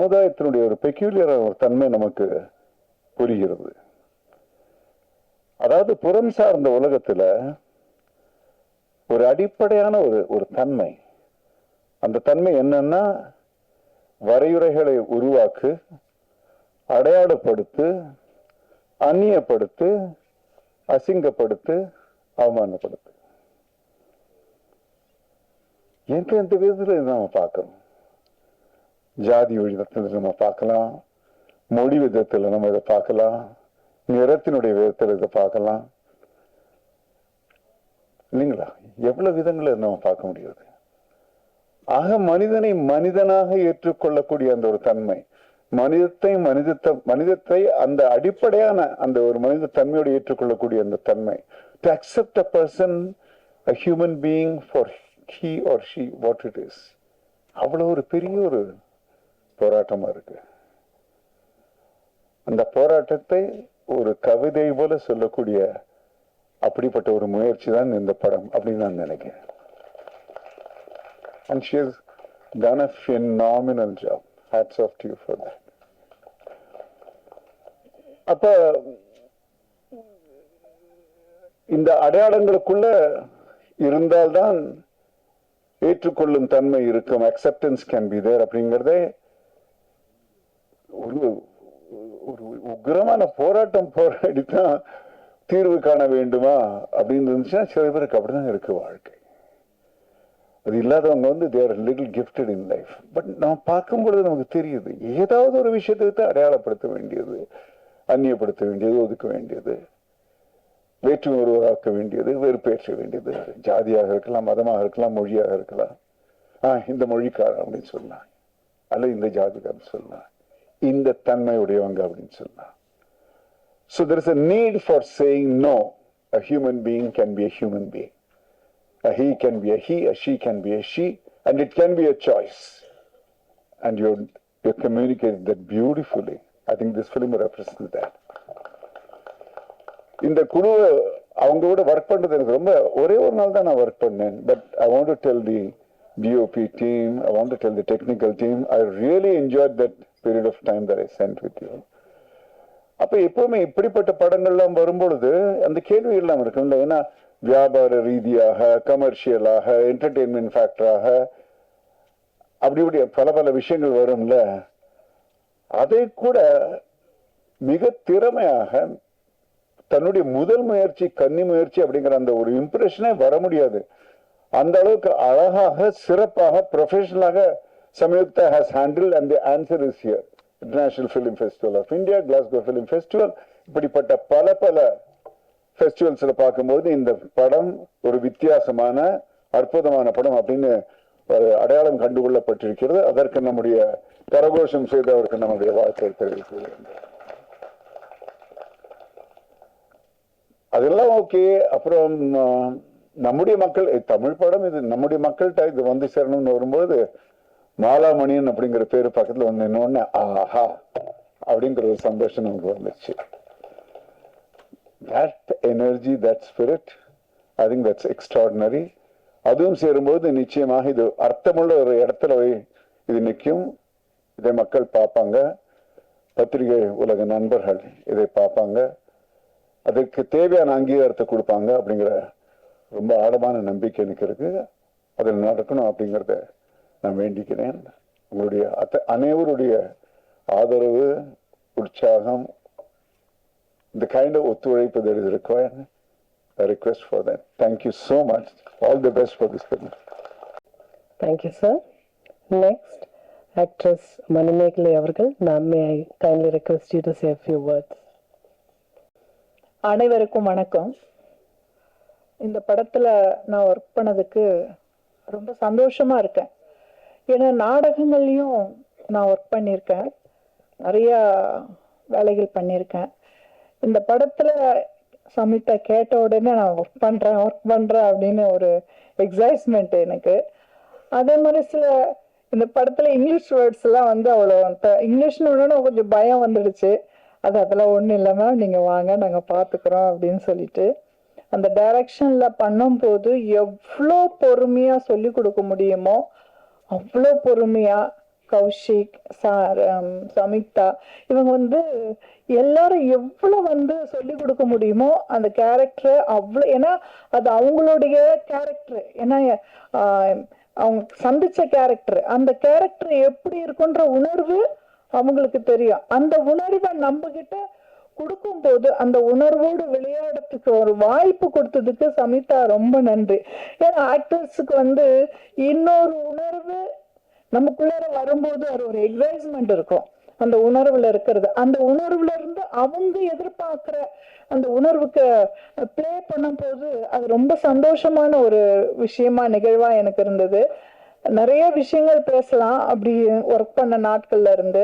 சமுதாயத்தினுடைய ஒரு பெக்யூலியரான ஒரு தன்மை நமக்கு புரிகிறது. அதாவது புறம் சார்ந்த உலகத்துல ஒரு அடிப்படையான ஒரு தன்மை, அந்த தன்மை என்னன்னா வரையுறைகளை உருவாக்கு, அடையாளப்படுத்து, அந்நியப்படுத்து, அசிங்கப்படுத்து, அவமானப்படுத்து. எந்த விதத்துல நம்ம பார்க்கணும். ஜாதி விதத்தில் நம்ம பார்க்கலாம், மொழி விதத்தில் நம்ம இதை பார்க்கலாம், நிறத்தினுடைய விதத்தில் இதை பார்க்கலாம், இல்லைங்களா? எவ்வளவு விதங்களை நம்ம பார்க்க முடியாது. ஆக மனிதனை மனிதனாக ஏற்றுக்கொள்ளக்கூடிய அந்த ஒரு தன்மை, மனிதத்தை அந்த அடிப்படையான அந்த ஒரு மனித தன்மையோடு ஏற்றுக்கொள்ளக்கூடிய அந்த தன்மை, to accept a person, a human being for he or she what it is, அவ்வளவு ஒரு பெரிய ஒரு போராட்டமா இருக்கு. அந்த போராட்டத்தை ஒரு கவிதை போல சொல்லக்கூடிய அப்படிப்பட்ட ஒரு முயற்சி தான் இந்த படம் அப்படின்னு நான் நினைக்கிறேன். And she has done a phenomenal job. Hats off to you for that. அப்ப இந்த அடையாளங்களுக்குள்ள இருந்தால்தான் ஏற்றுக்கொள்ளும் தன்மை இருக்கும், அக்செப்டன்ஸ் கேன் பி தேர் அப்படிங்கிறதே ஒரு உக்கிரமான போராட்டம் போராடித்தான் தீர்வு காண வேண்டுமா அப்படின்னு இருந்துச்சுன்னா சில பேருக்கு அப்படிதான் இருக்கு வாழ்க்கை. அது இல்லாதவங்க there little gifted in life. But நம்ம பார்க்கும் பொழுது நமக்கு தெரியுது, ஏதாவது ஒரு விஷயத்தை அடையாளப்படுத்த வேண்டியது, அந்நியப்படுத்த வேண்டியது, ஒதுக்க வேண்டியது, வேற்றுமை உருவாக்க வேண்டியது, வெறுப்பேற்ற வேண்டியது, ஜாதியாக இருக்கலாம், மதமாக இருக்கலாம், மொழியாக இருக்கலாம். இந்த மொழிக்காரன் அப்படின்னு சொல்லலாம், அல்ல இந்த ஜாதிக்காரன் சொல்லலாம், இந்த தன்மையுடையவங்க அப்படின்னு சொல்லலாம். So there is a need for saying no. A human being can be a human being. A he can be a he, a she can be a she, and it can be a choice. And you communicated that beautifully. I think this film represents that. இந்த குழு அவங்க கூட work பண்றது எனக்கு ரொம்ப ஒரே ஒரு நாள் தான் நான் ஒர்க் பண்ணேன். But I want to tell the DOP team, I want to tell the technical team, I really enjoyed that period of time that I spent with you. அப்ப எப்பவுமே இப்படிப்பட்ட படங்கள்லாம் வரும்பொழுது அந்த கேள்விகள் எல்லாம் இருக்கும்ல. ஏன்னா வியாபார ரீதியாக, கமர்ஷியலாக, என்டர்டெயின்மெண்ட் ஃபேக்டராக அப்படி இப்படி பல விஷயங்கள் வரும்ல. அதை கூட மிக திறமையாக தன்னுடைய முதல் முயற்சி, கன்னி முயற்சி அப்படிங்கிற அந்த ஒரு இம்ப்ரெஷனே வர முடியாது. அந்த அளவுக்கு அழகாக, சிறப்பாக, ப்ரொஃபஷனலாக Samyuktha has handle. And the answer is here. International film festival of India, Glasgow film festival, இப்படிப்பட்ட பல ஃபெஸ்டிவல்ஸ்ல பார்க்கும்போது இந்த படம் ஒரு வித்தியாசமான அற்புதமான படம் அப்படின்னு அடையாளம் கண்டுகொள்ளப்பட்டிருக்கிறது. அதற்கு நம்முடைய கரகோஷம் செய்தவருக்கு நம்முடைய வாழ்க்கை தெரிவிக்கிறேன். அதெல்லாம் ஓகே. அப்புறம் நம்முடைய மக்கள், தமிழ் படம் இது, நம்முடைய மக்கள்கிட்ட இது வந்து சேரணும்னு வரும்போது மாலாமணியன் அப்படிங்கிற பேரு பக்கத்துல வந்து இன்னொன்னு ஆஹா அப்படிங்கிற ஒரு சந்தோஷம் நமக்கு வந்துச்சு. That energy, that spirit, I think that's extraordinary. அதுவும் சேரும்போது நிச்சயமாக இது அர்த்தமுள்ள ஒரு இடத்துல இது நிற்கும். இதை மக்கள் பார்ப்பாங்க, பத்திரிகை உலக நண்பர்கள் இதை பார்ப்பாங்க, அதற்கு தேவையான அங்கீகாரத்தை கொடுப்பாங்க அப்படிங்கிற ரொம்ப ஆழமான நம்பிக்கை எனக்கு இருக்கு. அதில் நடக்கணும் அப்படிங்கிறத நான் வேண்டிக்கிறேன். உங்களுடைய அனைவருடைய ஆதரவு, உற்சாகம், the kind of ஒத்துழைப்பு that is required, I request for that. Thank you so much. All the best for this film. Thank you, sir. Next, actress Manimekhalai அவர்கள். May I kindly request you to say a few words. அனைவருக்கும் வணக்கம். இந்த படத்துல நான் work பண்ணதுக்கு ரொம்ப சந்தோஷமா இருக்கேன். ஏன்னா நாடகங்கள்லையும் நான் ஒர்க் பண்ணியிருக்கேன், நிறைய வேலைகள் பண்ணியிருக்கேன். இந்த படத்துல சமிதா கேட்ட உடனே நான் ஒர்க் பண்றேன் அப்படின்னு ஒரு எக்ஸைட்மெண்ட் எனக்கு. அதே மாதிரி இந்த படத்துல இங்கிலீஷ் வேர்ட்ஸ் எல்லாம் அவ்வளோ இங்கிலீஷ்னு உடனே கொஞ்சம் பயம் வந்துடுச்சு. அதெல்லாம் ஒன்றும் இல்லாம நீங்க வாங்க, நாங்க பாத்துக்கிறோம் அப்படின்னு சொல்லிட்டு அந்த டைரக்ஷன்ல பண்ணும்போது எவ்வளோ பொறுமையா சொல்லி கொடுக்க முடியுமோ அவ்வளோ பொறுமையா கௌஷிக் சார், சமிக்தா, இவங்க வந்து எல்லாரும் எவ்வளவு வந்து சொல்லி கொடுக்க முடியுமோ அந்த கேரக்டர் அவ்வளோ. ஏன்னா அது அவங்களுடைய கேரக்டர், ஏன்னா அவங்க சந்திச்ச கேரக்டர், அந்த கேரக்டர் எப்படி இருக்குன்ற உணர்வு அவங்களுக்கு தெரியும். அந்த உணர்வை நம்ம கிட்ட கொடுக்கும் போது அந்த உணர்வோடு விளையாடுறதுக்கு ஒரு வாய்ப்பு கொடுத்ததுக்கு சமிதா ரொம்ப நன்றி. ஏன்னா ஆக்டர்ஸுக்கு வந்து இன்னொரு உணர்வு நமக்குள்ளார வரும்போது அது ஒரு எக்ஸைட்மெண்ட் இருக்கும். அந்த உணர்வுல இருக்கிறது, அந்த உணர்வுல இருந்து அவங்க எதிர்பார்க்கிற அந்த உணர்வுக்கு பிளே பண்ணும் போது அது ரொம்ப சந்தோஷமான ஒரு விஷயமா நிகழ்வா எனக்கு இருந்தது. நிறைய விஷயங்கள் பேசலாம் அப்படி ஒர்க் பண்ண நாட்கள்ல இருந்து.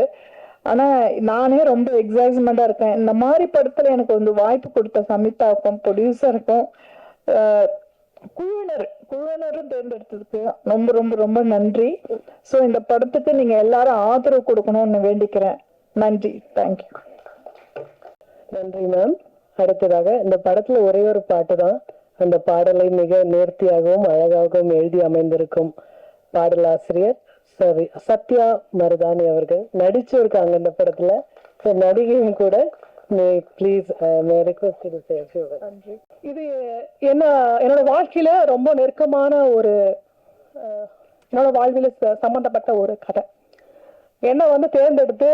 ஆனா நானே ரொம்ப எக்ஸைட்மெண்டா இருக்கேன். இந்த மாதிரி படத்துல எனக்கு வந்து வாய்ப்பு கொடுத்த சமிதாவுக்கும் ப்ரொடியூசருக்கும் குழுவினரும் தேர்ந்தெடுத்ததுக்கு ரொம்ப ரொம்ப ரொம்ப நன்றி. ஸோ இந்த படத்துக்கு நீங்க எல்லாரும் ஆதரவு கொடுக்கணும்னு வேண்டிக்கிறேன். நன்றி, தேங்க்யூ. நன்றி மேம். அடுத்ததாக இந்த படத்துல ஒரே ஒரு பாட்டு தான். அந்த பாடலை மிக நேர்த்தியாகவும் அழகாகவும் எழுதி அமைந்திருக்கும் பாடலாசிரியர் சத்யா மருதானி அவர்கள் நடிச்சிருக்காங்க இந்த படத்துல. நடிகையும் கூட. இது என்னோட வாழ்க்கையில ரொம்ப நெருக்கமான ஒரு என்னோட வாழ்வில சம்பந்தப்பட்ட ஒரு கதை. என்ன வந்து தேர்ந்தெடுத்து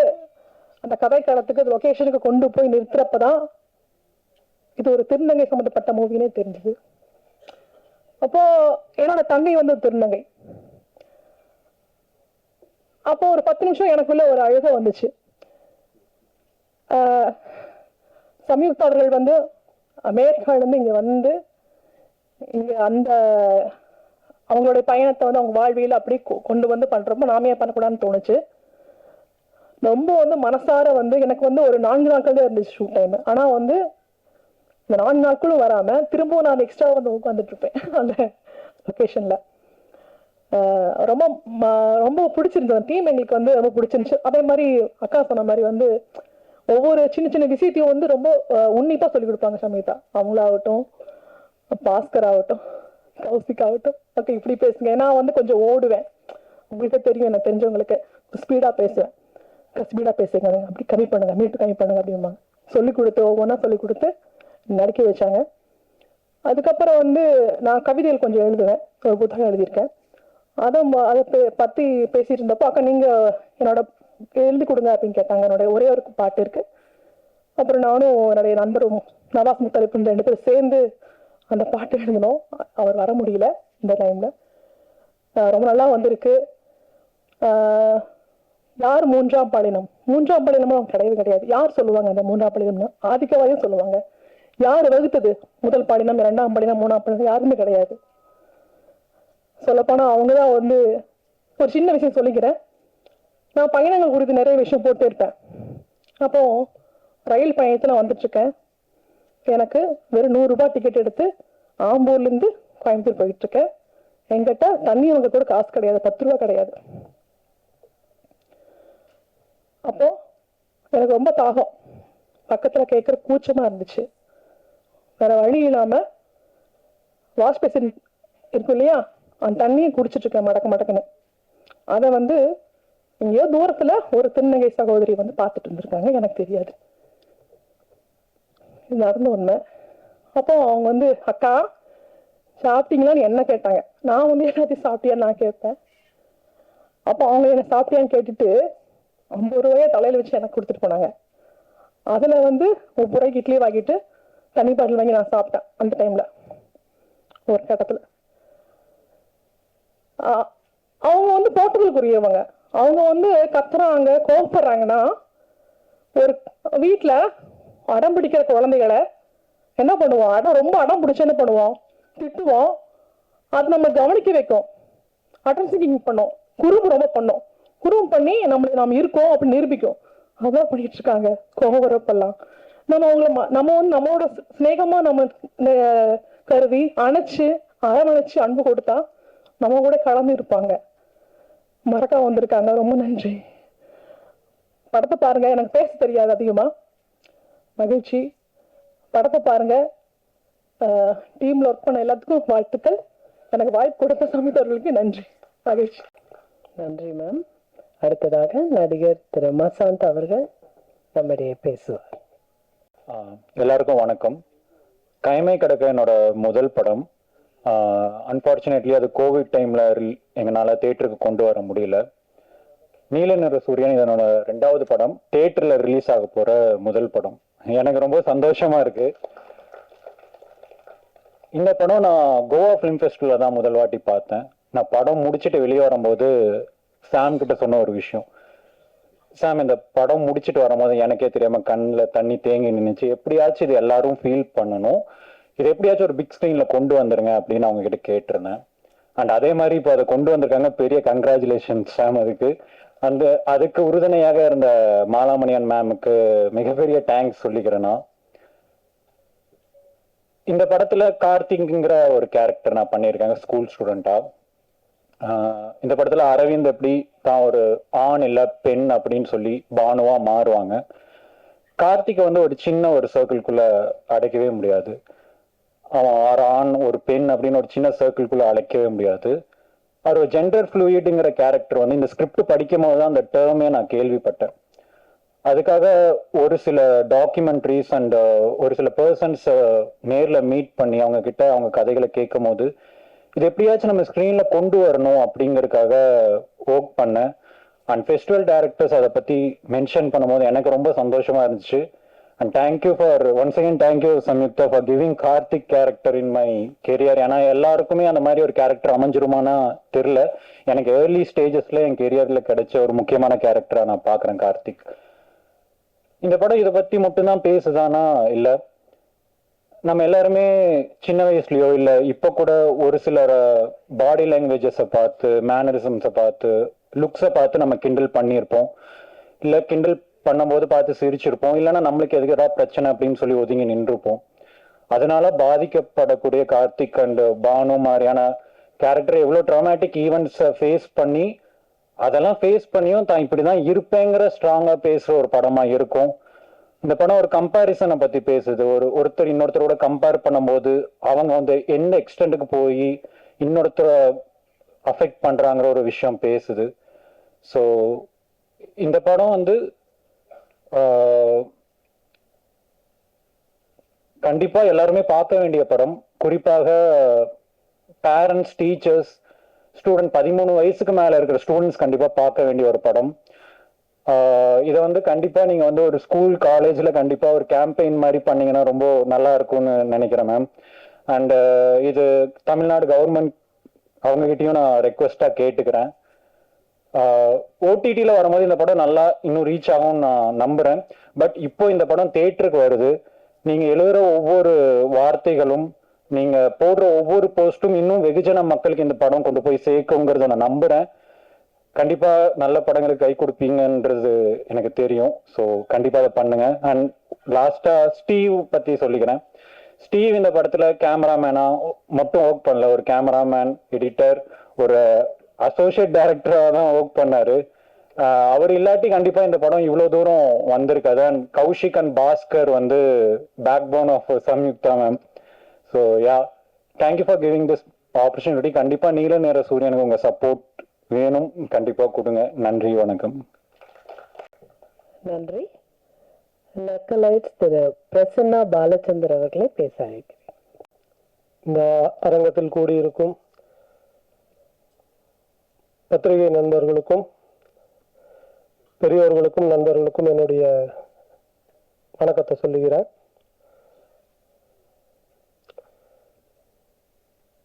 அந்த கதைக்களத்துக்கு லொகேஷனுக்கு கொண்டு போய் நிறுத்துறப்பதான் இது ஒரு திருநங்கை சம்பந்தப்பட்ட மூவினே தெரிஞ்சது. அப்போ என்னோட தங்கை வந்து திருநங்கை. அப்போ ஒரு 10 நிமிஷம் எனக்குள்ள ஒரு அழுகை வந்துச்சு. சம்யுக்தா அவர்கள் வந்து அமெரிக்கால இருந்து இங்க வந்து இங்க அந்த அவங்களுடைய பயணத்தை வந்து அவங்க வாழ்வியல் அப்படி கொண்டு வந்து பண்றப்ப நாமே பண்ணக்கூடாதுன்னு தோணுச்சு. ரொம்ப வந்து மனசார வந்து எனக்கு வந்து ஒரு 4 நாட்கள் தான் இருந்துச்சு ஷூட் டைம். ஆனா வந்து இந்த 4 நாட்களும் வராம திரும்பவும் நான் எக்ஸ்ட்ரா வந்து உட்காந்துட்டு இருப்பேன் அந்த லொகேஷன்ல. ரொம்ப ரொம்ப பிடிச்சிருந்தது. டீம் எங்களுக்கு வந்து ரொம்ப பிடிச்சிருந்துச்சு. அதே மாதிரி அக்கா சொன்ன மாதிரி வந்து ஒவ்வொரு சின்ன சின்ன விஷயத்தையும் வந்து ரொம்ப உன்னிப்பா சொல்லி கொடுப்பாங்க சமீதா. அவங்களாகட்டும், பாஸ்கர் ஆகட்டும், கௌசிக் ஆகட்டும். ஓகே இப்படி பேசுங்க. நான் வந்து கொஞ்சம் ஓடுவேன், உங்களுக்கு தெரியும், எனக்கு தெரிஞ்சவங்களுக்கு ஸ்பீடா பேசுவேன். ஸ்பீடா பேசுங்க, அப்படி கம்மி பண்ணுங்க, மீட்டு கம்மி பண்ணுங்க அப்படிம்பாங்க. சொல்லி கொடுத்து ஒவ்வொன்றா சொல்லி கொடுத்து நடிக்க வச்சாங்க. அதுக்கப்புறம் வந்து நான் கவிதைகள் கொஞ்சம் எழுதுவேன், ஒரு புத்தகம் எழுதியிருக்கேன். அதை பற்றி பேசிட்டு இருந்தப்போ அக்கா நீங்கள் என்னோட எழுதி கொடுங்க அப்படின்னு கேட்டாங்க. என்னோட ஒரே ஒரு பாட்டு இருக்கு. அப்புறம் நானும் என்னுடைய நண்பரும் நவாஸ் முத்தலிப்பு 2 பேரும் சேர்ந்து அந்த பாட்டு எழுதணும். அவர் வர முடியல இந்த டைம்ல. ரொம்ப நல்லா வந்திருக்கு. யார் 3ஆம் பாலினம்? 3ஆம் பாலினமும் கிடையவே கிடையாது. யார் சொல்லுவாங்க அந்த 3ஆம் பாலினம்னா? ஆதிக்கவாயும் சொல்லுவாங்க. யார் வகுத்தது முதல் பாலினம், 2ஆம் பாலினம், 3ஆம் பாலினம்? யாருமே கிடையாது. சொல்லப்போனா அவங்கதான் வந்து ஒரு சின்ன விஷயம் சொல்லிக்கிறேன். நான் பயணங்கள் குறித்து நிறைய விஷயம் போட்டு இருப்பேன். அப்போ ரயில் பயணத்துல வந்துட்டு இருக்கேன். எனக்கு வெறும் 100 ரூபாய் டிக்கெட் எடுத்து ஆம்பூர்ல இருந்து கோயம்புத்தூர் போயிட்டு இருக்கேன். என்கிட்ட தண்ணி அவங்க கூட காசு கிடையாது, 10 ரூபா கிடையாது. அப்போ எனக்கு ரொம்ப தாகம், பக்கத்துல கேட்கற கூச்சமா இருந்துச்சு. வேற வழி இல்லாம வாஷ் பேசின் இருக்கும் இல்லையா, அந்த தண்ணியை குடிச்சிட்டு இருக்கேன் மடக்க மடக்குன்னு. அதை வந்து எங்கேயோ தூரத்துல ஒரு திருநங்கை சகோதரி வந்து பார்த்துட்டு இருந்திருக்காங்க, எனக்கு தெரியாது. இது நடந்த உண்மை. அப்போ அவங்க வந்து அக்கா சாப்பிட்டீங்களான்னு என்ன கேட்டாங்க. நான் வந்து எல்லாத்தையும் சாப்பிட்டியான்னு நான் கேட்பேன். அப்போ அவங்க என்ன சாப்பிட்டியான்னு கேட்டுட்டு 50 ரூபாயை தலையில வச்சு எனக்கு கொடுத்துட்டு போனாங்க. அதுல வந்து 30 ரூபாய்க்கு இட்லி வாங்கிட்டு தண்ணி பாட்டில் வாங்கி நான் சாப்பிட்டேன் அந்த டைம்ல ஒரு கட்டத்துல. அவங்க வந்து போட்டுதலுக்குரியவங்க. அவங்க வந்து கத்துறாங்க, கோபப்படுறாங்கன்னா, ஒரு வீட்டுல அடம் பிடிக்கிற குழந்தைகளை என்ன பண்ணுவோம்? ரொம்ப அடம் பிடிச்சு என்ன பண்ணுவோம்? திட்டுவோம். அது நம்ம கவனிக்க வைக்கும், அட்டன் சீக்கிங் பண்ணோம், குறும்பு ரொம்ப பண்ணோம். குறும்பு பண்ணி நம்ம இருக்கோம் அப்படின்னு நிரூபிக்கும். அதான் பண்ணிட்டு இருக்காங்க கோபப்பெல்லாம். நம்ம அவங்கள நம்மளோட சிநேகமா நம்ம கருவி அணைச்சு அரவணைச்சு அன்பு கொடுத்தா நம்ம கூட கலந்து இருப்பாங்க. மறக்க வந்திருக்காங்க. ரொம்ப நன்றி. படத்தை பாருங்க. எனக்கு பேச தெரியாது அதிகமா. மகிழ்ச்சி. படத்தை பாருங்க. டீம்ல ஒர்க் பண்ண எல்லாத்துக்கும் வாழ்த்துக்கள். எனக்கு வாய்ப்பு கொடுத்த சமிதர்களுக்கு நன்றி. மகிழ்ச்சி. நன்றி மேம். அடுத்ததாக நடிகர் திரு மசாந்த் அவர்கள் நம்மிடையே பேசுவார். எல்லாருக்கும் வணக்கம். கைமை கடக்க என்னோட முதல் படம். அன்ஃபார்ச்சுனேட்லி அது கோவிட் டைம்ல எங்களால் தேட்டருக்கு கொண்டு வர முடியல. நீல நிற சூரியன் இதனோட 2வது படம், தேட்டரில் ரிலீஸ் ஆக போற முதல் படம். எனக்கு ரொம்ப சந்தோஷமா இருக்கு. இந்த படம் நான் கோவா ஃபிலிம் ஃபெஸ்டிவல்ல தான் முதல் வாட்டி பார்த்தேன். நான் படம் முடிச்சுட்டு வெளியே வரும்போது சாம் கிட்ட சொன்ன ஒரு விஷயம், சாம் இந்த படம் முடிச்சுட்டு வரும்போது எனக்கே தெரியாம கண்ணில் தண்ணி தேங்கி நின்றுச்சு. எப்படியாச்சும் இது எல்லாரும் ஃபீல் பண்ணணும், இது எப்படியாச்சும் ஒரு பிக் ஸ்க்ரீன்ல கொண்டு வந்துருங்க அப்படின்னு அவங்க கிட்ட கேட்டிருந்தேன். அண்ட் அதே மாதிரி இப்போ அதை கொண்டு வந்திருக்காங்க. பெரிய கங்க்ராச்சுலேஷன் சாம். அதுக்கு உறுதுணையாக இருந்த மாலாமணியன் மேமுக்கு மிகப்பெரிய தேங்க்ஸ் சொல்லிக்கிறேன்னா. இந்த படத்துல கார்த்திக்ங்கிற ஒரு கேரக்டர் நான் பண்ணியிருக்கேன் ஸ்கூல் ஸ்டூடெண்டா. இந்த படத்துல அரவிந்த் எப்படி தான் ஒரு ஆண் இல்ல பெண் அப்படின்னு சொல்லி பானுவா மாறுவாங்க. கார்த்திகை ஒரு சின்ன ஒரு சர்க்கிள்குள்ள அடைக்கவே முடியாது. அவன் ஒரு ஆண் ஒரு பெண் அப்படின்னு ஒரு சின்ன சர்க்கிள்குள்ள அடைக்கவே முடியாது. அவர் ஜெண்டர் ஃப்ளூயிடுங்கிற கேரக்டர் இந்த ஸ்கிரிப்ட் படிக்கும் போது தான் அந்த டேர்மே நான் கேள்விப்பட்டேன். அதுக்காக ஒரு சில டாக்குமெண்ட்ரிஸ் அண்ட் ஒரு சில பர்சன்ஸ் நேரில் மீட் பண்ணி அவங்க கிட்ட அவங்க கதைகளை கேட்கும் போது இது எப்படியாச்சும் நம்ம ஸ்க்ரீன்ல கொண்டு வரணும் அப்படிங்கறதுக்காக ஒர்க் பண்ணேன். அண்ட் ஃபெஸ்டிவல் டைரக்டர்ஸ் அதை பத்தி மென்ஷன் பண்ணும்போது எனக்கு ரொம்ப சந்தோஷமா இருந்துச்சு. And thank you for once again thank you Samyuktha for giving Karthik character in my career. ஏன்னா எல்லாருக்குமே அந்த மாதிரி ஒரு கேரக்டர் அமைஞ்சிருமானா தெரியல. எனக்கு ஏர்லி ஸ்டேஜஸ்ல என் கெரியர்ல கிடைச்ச ஒரு முக்கியமான கேரக்டரா நான் பாக்குறேன் கார்த்திக். இந்த படம் இதை பத்தி மட்டும்தான் பேசுதானா இல்ல, நம்ம எல்லாருமே சின்ன வயசுலயோ இல்ல இப்ப கூட ஒரு சிலர் பாடி லாங்குவேஜஸை பார்த்து மேனரிசம்ஸை பார்த்து லுக்ஸை பார்த்து நம்ம கிண்டல் பண்ணியிருப்போம். இல்ல கிண்டல் பண்ணும்போது பார்த்து சிரிச்சிருப்போம். இல்லைன்னா நம்மளுக்கு எதுக்கு ஏதாவது பிரச்சனை அப்படின்னு சொல்லி ஒதுங்கி நின்றுப்போம். அதனால பாதிக்கப்படக்கூடிய கார்த்திக் அண்ட் பானு மாதிரியான கேரக்டர் எவ்வளவு ட்ராமேட்டிக் ஈவெண்ட்ஸை ஃபேஸ் பண்ணி அதெல்லாம் ஃபேஸ் பண்ணியும் தான் இப்படிதான் இருப்பேங்கிற ஸ்ட்ராங்கா பேசுற ஒரு படமா இருக்கும். இந்த படம் ஒரு கம்பேரிசனை பத்தி பேசுது. ஒருத்தர் இன்னொருத்தரோட கம்பேர் பண்ணும்போது அவங்க எந்த எக்ஸ்டெண்டுக்கு போய் இன்னொருத்தரை அஃபெக்ட் பண்றாங்கிற ஒரு விஷயம் பேசுது. ஸோ இந்த படம் கண்டிப்பா எல்லாருமே பார்க்க வேண்டிய படம். குறிப்பாக பேரண்ட்ஸ், டீச்சர்ஸ், ஸ்டூடெண்ட் 13 வயசுக்கு மேல இருக்கிற ஸ்டூடெண்ட்ஸ் கண்டிப்பா பார்க்க வேண்டிய ஒரு படம். இதை கண்டிப்பா நீங்க ஒரு ஸ்கூல் காலேஜ்ல கண்டிப்பா ஒரு கேம்பெயின் மாதிரி பண்ணீங்கன்னா ரொம்ப நல்லா இருக்கும்னு நினைக்கிறேன் மேம். அண்ட் இது தமிழ்நாடு கவர்மெண்ட் அவங்க கிட்டயும் நான் ரெக்வெஸ்டா கேட்டுக்கிறேன். ஓடிடியில வரும்போது இந்த படம் நல்லா இன்னும் ரீச் ஆகும்னு நான் நம்புறேன். பட் இப்போ இந்த படம் தியேட்டருக்கு வருது. நீங்க எழுதுற ஒவ்வொரு வார்த்தைகளும் நீங்க போடுற ஒவ்வொரு போஸ்டும் இன்னும் வெகுஜன மக்களுக்கு இந்த படம் கொண்டு போய் சேர்க்குங்கிறத நான் நம்புறேன். கண்டிப்பா நல்ல படங்களுக்கு கை கொடுப்பீங்கன்றது எனக்கு தெரியும். ஸோ கண்டிப்பா அதை பண்ணுங்க. அண்ட் லாஸ்டா ஸ்டீவ் பத்தி சொல்லிக்கிறேன். ஸ்டீவ் இந்த படத்துல கேமராமேனா மட்டும் ஒர்க் பண்ணல, ஒரு கேமராமேன், எடிட்டர், ஒரு அசோசியேட் டைரக்டரா தான் ஒர்க் பண்ணாரு. அவர் இல்லாட்டி கண்டிப்பா இந்த படம் இவ்வளவு தூரம் வந்திருக்காது. And Kaushik and Bhaskar backbone of Samyuktha ma'am. So yeah, thank you for giving this opportunity. கண்டிப்பா நீல நிற சூரியனுக்கு உங்க சப்போர்ட் வேணும், கண்டிப்பா கொடுங்க. நன்றி, வணக்கம். நன்றி. நக்கலைட்ஸ் திரு பிரசன்னா பாலச்சந்தர் அவர்களை பேச அழைக்கிறேன். இந்த அரங்கத்தில் கூடியிருக்கும் பத்திரிகை நண்பர்களுக்கும் பெரியோர்களுக்கும் நண்பர்களுக்கும் என்னுடைய வணக்கத்தை சொல்லுகிறேன்.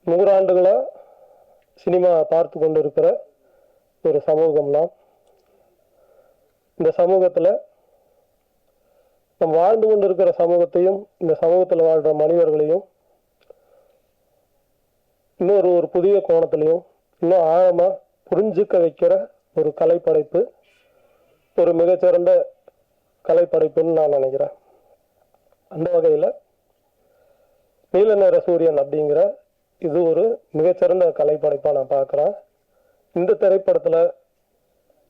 100 ஆண்டுகளா சினிமா பார்த்து கொண்டிருக்கிற ஒரு சமூகம்லாம். இந்த சமூகத்தில் நம்ம வாழ்ந்து கொண்டிருக்கிற சமூகத்தையும் இந்த சமூகத்தில் வாழ்கிற மனிதர்களையும் இன்னொரு புதிய கோணத்திலையும் இன்னும் ஆழமாக புரிஞ்சுக்க வைக்கிற ஒரு கலைப்படைப்பு, ஒரு மிகச்சிறந்த கலைப்படைப்புன்னு நான் நினைக்கிறேன். அந்த வகையில் நீல நிற சூரியன் அப்படிங்கிற இது ஒரு மிகச்சிறந்த கலைப்படைப்பாக நான் பார்க்குறேன். இந்த திரைப்படத்தில்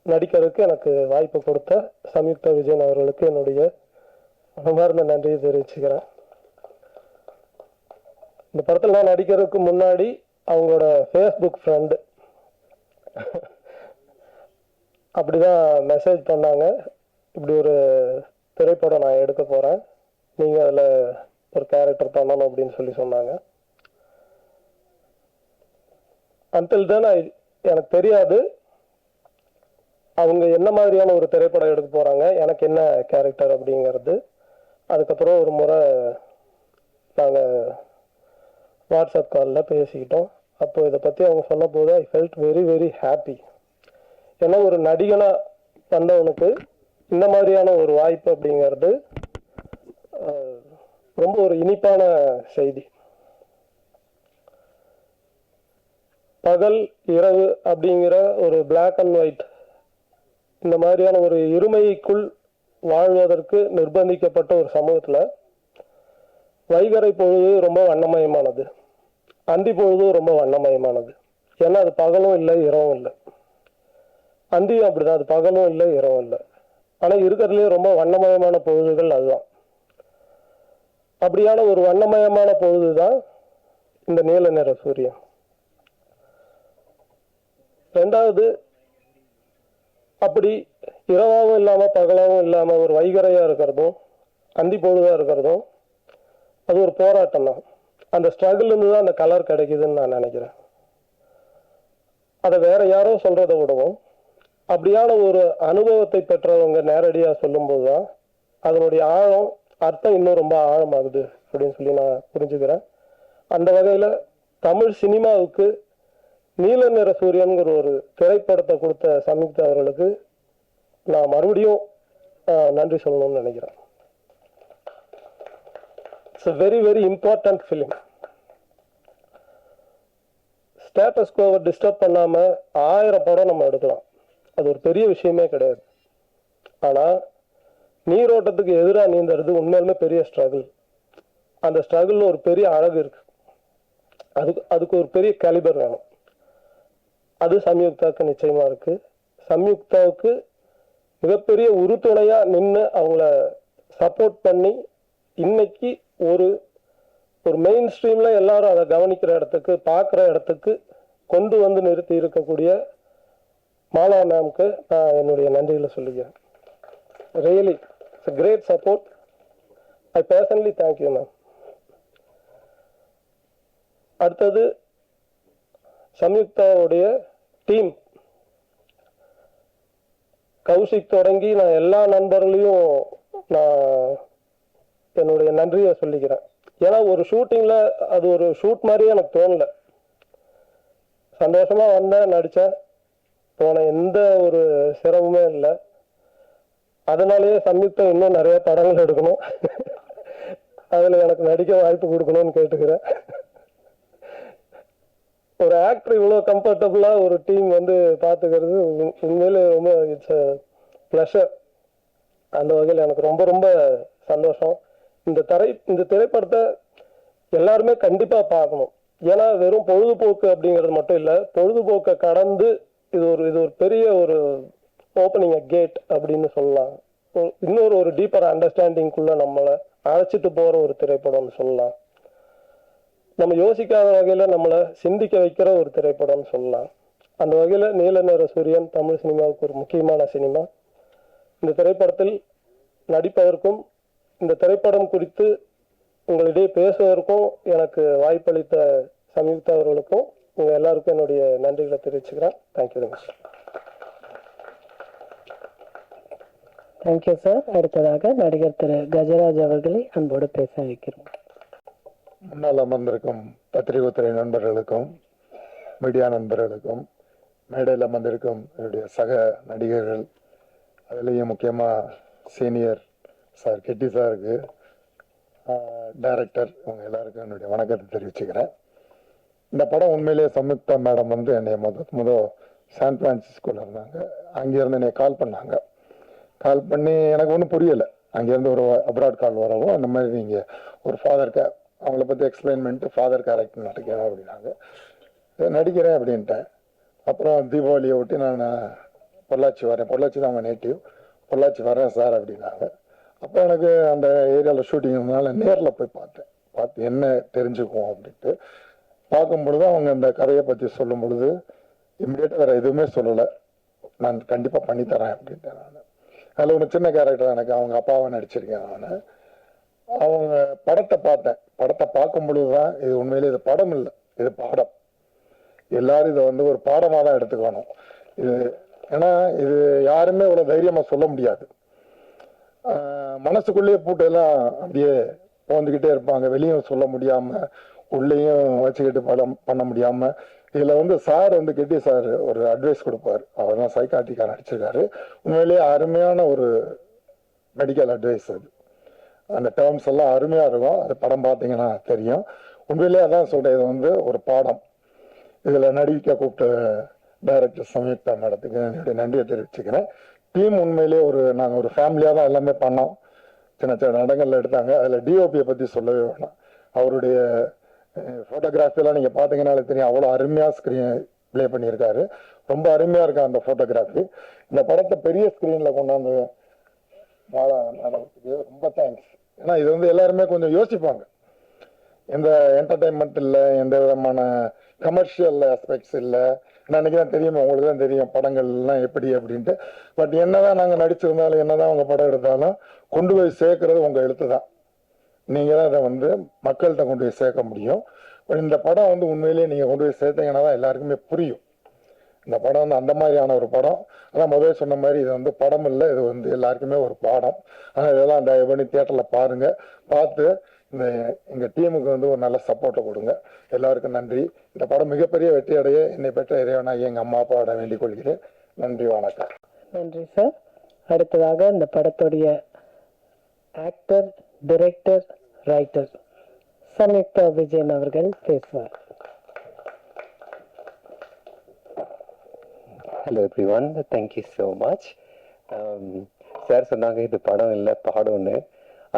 நடிக்கிறதுக்கு எனக்கு வாய்ப்பு கொடுத்த சம்யுக்தா விஜயன் அவர்களுக்கு என்னுடைய மனமார்ந்த நன்றியை தெரிவிச்சுக்கிறேன். இந்த படத்தில் நான் நடிக்கிறதுக்கு முன்னாடி அவங்களோட ஃபேஸ்புக் ஃப்ரெண்டு, அப்படிதான் மெசேஜ் பண்ணாங்க, இப்படி ஒரு திரைப்படம் நான் எடுக்க போகிறேன், நீங்கள் அதில் ஒரு கேரக்டர் பண்ணணும் அப்படின்னு சொல்லி சொன்னாங்க. அன்டில் தென் எனக்கு தெரியாது அவங்க என்ன மாதிரியான ஒரு திரைப்படம் எடுக்க போகிறாங்க, எனக்கு என்ன கேரக்டர் அப்படிங்கிறது. அதுக்கப்புறம் ஒரு முறை நாங்கள் வாட்ஸ்அப் காலில் பேசிக்கிட்டோம். அப்போ இதை பற்றி அவங்க சொன்ன போது I felt very very happy. ஏன்னா ஒரு நடிகனாக வந்தவனுக்கு இந்த மாதிரியான ஒரு வாய்ப்பு அப்படிங்கிறது ரொம்ப ஒரு இனிப்பான செய்தி. பகல் இரவு அப்படிங்கிற ஒரு பிளாக் அண்ட் ஒயிட் இந்த மாதிரியான ஒரு இருமைக்குள் வாழ்வதற்கு நிர்பந்திக்கப்பட்ட ஒரு சமூகத்தில் வைகறை பொழுது ரொம்ப வண்ணமயமானது, அந்தி பொழுதும் ரொம்ப வண்ணமயமானது. ஏன்னா அது பகலும் இல்லை இரவும் இல்லை, அந்தியும் அப்படிதான், அது பகலும் இல்லை இரவும் இல்லை. ஆனால் இருக்கிறதுலேயே ரொம்ப வண்ணமயமான பொழுதுகள் அதுதான். அப்படியான ஒரு வண்ணமயமான பொழுது தான் இந்த நீல நிற சூரியன். ரெண்டாவது, அப்படி இரவாகவும் இல்லாமல் பகலாகவும் இல்லாமல் ஒரு வைகரையாக இருக்கிறதும் அந்தி பொழுதாக இருக்கிறதும் அது ஒரு போராட்டம் தான். அந்த ஸ்ட்ரகிள்லேருந்து தான் அந்த கலர் கிடைக்குதுன்னு நான் நினைக்கிறேன். அதை வேற யாரோ சொல்கிறத விடவும் அப்படியான ஒரு அனுபவத்தை பெற்றவங்க நேரடியாக சொல்லும்போது தான் அதனுடைய ஆழம் அர்த்தம் இன்னும் ரொம்ப ஆழமாகுது அப்படின்னு சொல்லி நான் புரிஞ்சுக்கிறேன். அந்த வகையில் தமிழ் சினிமாவுக்கு நீல நிற சூரியன்கிற ஒரு திரைப்படத்தை கொடுத்த சம்யுக்தா அவர்களுக்கு நான் மறுபடியும் நன்றி சொல்லணும்னு நினைக்கிறேன். It's a very very important film. Status Kovai disturb பண்ணாமல் 1000 படம் நம்ம எடுக்கலாம், அது ஒரு பெரிய விஷயமே கிடையாது. ஆனால் நீரோட்டத்துக்கு எதிராக நீந்துறது உண்மையிலுமே பெரிய ஸ்ட்ரகிள். அந்த ஸ்ட்ரகிளில் ஒரு பெரிய அழகு இருக்கு, அதுக்கு ஒரு பெரிய கேலிபர் வேணும். அது சம்யுக்தாவுக்கு நிச்சயமா இருக்கு. சம்யுக்தாவுக்கு மிகப்பெரிய உறுதுணையா நின்று அவங்கள சப்போர்ட் பண்ணி இன்னைக்கு ஒரு ஒரு மெயின் ஸ்ட்ரீம்ல எல்லாரும் அதை கவனிக்கிற இடத்துக்கு பார்க்குற இடத்துக்கு கொண்டு வந்து நிறுத்தி இருக்கக்கூடிய மாலா மேம்க்கு நான் என்னுடைய நன்றிகளை சொல்லிக்கிறேன். Really it's a great support. I personally thank you ma'am. அடுத்தது சம்யுக்தாவுடைய டீம், கௌஷிக் தொடங்கி நான் எல்லா நண்பர்களையும் நான் என்னுடைய நன்றியை சொல்லிக்கிறேன். ஏன்னா ஒரு ஷூட்டிங்ல அது ஒரு ஷூட் மாதிரியே எனக்கு தோணல. சந்தோஷமா வந்தேன், நடித்தேன், போனேன், எந்த ஒரு சிரமமே இல்லை. அதனாலேயே சம்யுக்தா இன்னும் நிறைய படங்கள் எடுக்கணும், அதில் எனக்கு நடிக்க வாய்ப்பு கொடுக்கணும்னு கேட்டுக்கிறேன். ஒரு ஆக்டர் இவ்வளோ கம்ஃபர்டபுளாக ஒரு டீம் வந்து பார்த்துக்கிறது உண்மையிலே ரொம்ப இட்ஸ் அ ப்ளஷர். அந்த வகையில் எனக்கு ரொம்ப ரொம்ப சந்தோஷம். இந்த திரைப்படத்தை எல்லாருமே கண்டிப்பாக பார்க்கணும். ஏன்னா வெறும் பொழுதுபோக்கு அப்படிங்கிறது மட்டும் இல்லை, பொழுதுபோக்கை கடந்து இது ஒரு பெரிய ஒரு ஓப்பனிங் கேட் அப்படின்னு சொல்லலாம். இன்னொரு ஒரு டீப்பர் அண்டர்ஸ்டாண்டிங்குள்ளே நம்மளை அழைச்சிட்டு போகிற ஒரு திரைப்படம்னு சொல்லலாம். நம்ம யோசிக்காத வகையில் நம்மளை சிந்திக்க வைக்கிற ஒரு திரைப்படம்னு சொல்லலாம். அந்த வகையில் நீல நிற சூரியன் தமிழ் சினிமாவுக்கு ஒரு முக்கியமான சினிமா. இந்த திரைப்படத்தில் நடிப்பதற்கும் இந்த திரைப்படம் குறித்து உங்களிடையே பேசுவதற்கும் எனக்கு வாய்ப்பளித்த சம்யுக்தா அவர்களுக்கும் உங்கள் எல்லாருக்கும் என்னுடைய நன்றிகளை தெரிவிச்சுக்கிறேன். Thank you very much. Thank you sir. அடுத்ததாக நடிகர் திரு கஜராஜ் அவர்களை அன்போடு பேச வைக்கிறோம். முன்னால் அமர்ந்திருக்கும் பத்திரிகை நண்பர்களுக்கும் மீடியா நண்பர்களுக்கும் மேடையில் அமர்ந்திருக்கும் என்னுடைய சக நடிகர்கள், அதுலேயும் முக்கியமாக சீனியர் சார் கெட்டி சாருக்கு, டைரக்டர், இவங்க எல்லாருக்கும் என்னுடைய வணக்கத்தை தெரிவிச்சுக்கிறேன். இந்த படம் உண்மையிலேயே சம்யுக்தா மேடம் வந்து என்னை முதல் சான் பிரான்சிஸ்கோவில் இருந்தாங்க, அங்கேருந்து என்னை கால் பண்ணாங்க. கால் பண்ணி எனக்கு ஒன்றும் புரியலை, அங்கேருந்து ஒரு அப்ராட் கால் வரவும் அந்த மாதிரி நீங்கள் ஒரு அவங்கள பற்றி எக்ஸ்பிளைன் பண்ணிட்டு ஃபாதர் கேரக்டர் நடிக்கிறேன் அப்படின்னாங்க. நடிக்கிறேன் அப்படின்ட்டேன். அப்புறம் தீபாவளியை ஒட்டி நான் பொள்ளாச்சி வரேன், பொள்ளாச்சி தான் அவங்க நேட்டிவ், பொள்ளாச்சி வரேன் சார் அப்படின்னாங்க. அப்போ எனக்கு அந்த ஏரியாவில் ஷூட்டிங் இருந்தனால நேரில் போய் பார்த்து என்ன தெரிஞ்சுக்குவோம் அப்படின்ட்டு பார்க்கும் பொழுது அவங்க அந்த கதையை பற்றி சொல்லும் பொழுது இம்மிடியேட்டாக வேறு எதுவுமே சொல்லலை. நான் கண்டிப்பாக பண்ணித்தரேன் அப்படின்ட்டேன். நான் அதில் ஒரு சின்ன கேரக்டர் எனக்கு அவங்க அப்பாவை நடிச்சிருக்கேன். நான் அவங்க படத்தை பார்த்தேன். படத்தை பார்க்கும் பொழுது தான் இது உண்மையிலே இது படம் இல்லை, இது பாடம். எல்லாரும் இதை வந்து ஒரு பாடமாக தான் எடுத்துக்கணும். இது ஏன்னா இது யாருமே இவ்வளோ தைரியமாக சொல்ல முடியாது. மனசுக்குள்ளேயே பூட்டெல்லாம் அப்படியே போந்துக்கிட்டே இருப்பாங்க, வெளியும் சொல்ல முடியாமல் உள்ளேயும் வச்சுக்கிட்டு படம் பண்ண முடியாமல். இதில் வந்து சார் வந்து கெட்டி சார் ஒரு அட்வைஸ் கொடுப்பார். அவர் தான் சைக்காட்ரிக்காக நடிச்சிருக்காரு. உண்மையிலேயே அருமையான ஒரு மெடிக்கல் அட்வைஸ் அது. அந்த டேர்ம்ஸ் எல்லாம் அருமையாக இருக்கும். அது படம் பார்த்தீங்கன்னா தெரியும். உண்மையிலேயே அதான் சொல்கிறேன், இது வந்து ஒரு பாடம். இதில் நடிக்க கூப்பிட்ட டைரக்டர் சம்யுக்தா மேடத்துக்கு என்னுடைய நன்றியை தெரிவிச்சுக்கிறேன். டீம் உண்மையிலே நாங்கள் ஒரு ஃபேமிலியாக தான் எல்லாமே பண்ணோம். சின்ன சின்ன இடங்கள்ல எடுத்தாங்க. அதில் டிஓபியை பற்றி சொல்லவே வேணாம். அவருடைய ஃபோட்டோகிராஃபியெல்லாம் நீங்கள் பார்த்தீங்கன்னாலே தெரியும், அவ்வளோ அருமையாக ஸ்க்ரீன் ப்ளே பண்ணியிருக்காரு. ரொம்ப அருமையாக இருக்கா அந்த ஃபோட்டோகிராஃபி. இந்த படத்தை பெரிய ஸ்க்ரீனில் கொண்டாந்து மேடத்துக்கு ரொம்ப தேங்க்ஸ். ஏன்னா இது வந்து எல்லாருமே கொஞ்சம் யோசிப்பாங்க, எந்த என்டர்டைன்மெண்ட் இல்லை, எந்த விதமான கமர்ஷியல் ஆஸ்பெக்ட்ஸ் இல்லை. அன்னைக்கு தான் தெரியுமா, உங்களுக்கு தான் தெரியும் படங்கள்லாம் எப்படி அப்படின்ட்டு. பட் என்னதான் நாங்கள் நடிச்சிருந்தாலும் என்னதான் அவங்க படம் எடுத்தாலும் கொண்டு போய் சேர்க்கறது உங்கள் எழுத்து தான். நீங்கள் தான் அதை வந்து மக்கள்கிட்ட கொண்டு போய் சேர்க்க முடியும். இந்த படம் வந்து உண்மையிலேயே நீங்கள் கொண்டு போய் சேர்த்தீங்கன்னா தான் எல்லாருக்குமே புரியும். இந்த படம் வந்து அந்த மாதிரியான ஒரு படம். அதான் முதல்ல சொன்ன மாதிரி இது வந்து படம் இல்லை, இது வந்து எல்லாருக்குமே ஒரு பாடம். ஆனால் இதெல்லாம் தயவு பண்ணி தியேட்டரில் பாருங்கள். பார்த்து எங்கள் டீமுக்கு வந்து ஒரு நல்ல சப்போர்ட்டை கொடுங்க. எல்லாருக்கும் நன்றி. இந்த படம் மிகப்பெரிய வெற்றி அடைய என்னை பெற்ற இறைவனாகி எங்கள் அம்மா அப்பாவோட வேண்டிக் கொள்கிறேன். நன்றி, வணக்கம். நன்றி சார். அடுத்ததாக இந்த படத்துடைய actor, director, writer Samyuktha Vijayan அவர்கள் பேசுவார். Hello everyone, thank you so much. Sir சொன்னாங்க இது படம் இல்லை பாடம்னு.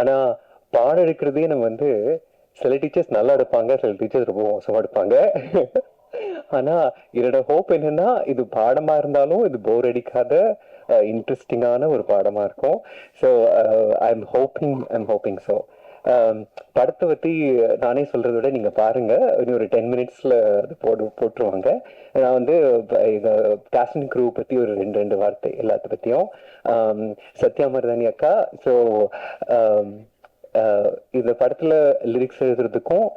ஆனால் பாடம் எடுக்கிறதே நம்ம வந்து சில டீச்சர்ஸ் நல்லா எடுப்பாங்க, சில டீச்சர்ஸ் ரொம்ப மோசமாக எடுப்பாங்க. ஆனால் என்னோட ஹோப் என்னன்னா இது பாடமாக இருந்தாலும் இது போர் அடிக்காத இன்ட்ரெஸ்டிங்கான ஒரு பாடமாக இருக்கும். So I'm hoping so. படத்தை பற்றி நானே சொல்கிறத விட நீங்கள் பாருங்கள், இன்னும் ஒரு 10 minutesல அது போட்டுருவாங்க. நான் வந்து எங்கள் காஸ்டிங் க்ரூ பற்றி ஒரு ரெண்டு வார்த்தை எல்லாத்த பற்றியும். சத்யா மருதானி அக்கா. ஸோ இந்த படத்தில் லிரிக்ஸ் எழுதுறதுக்கும்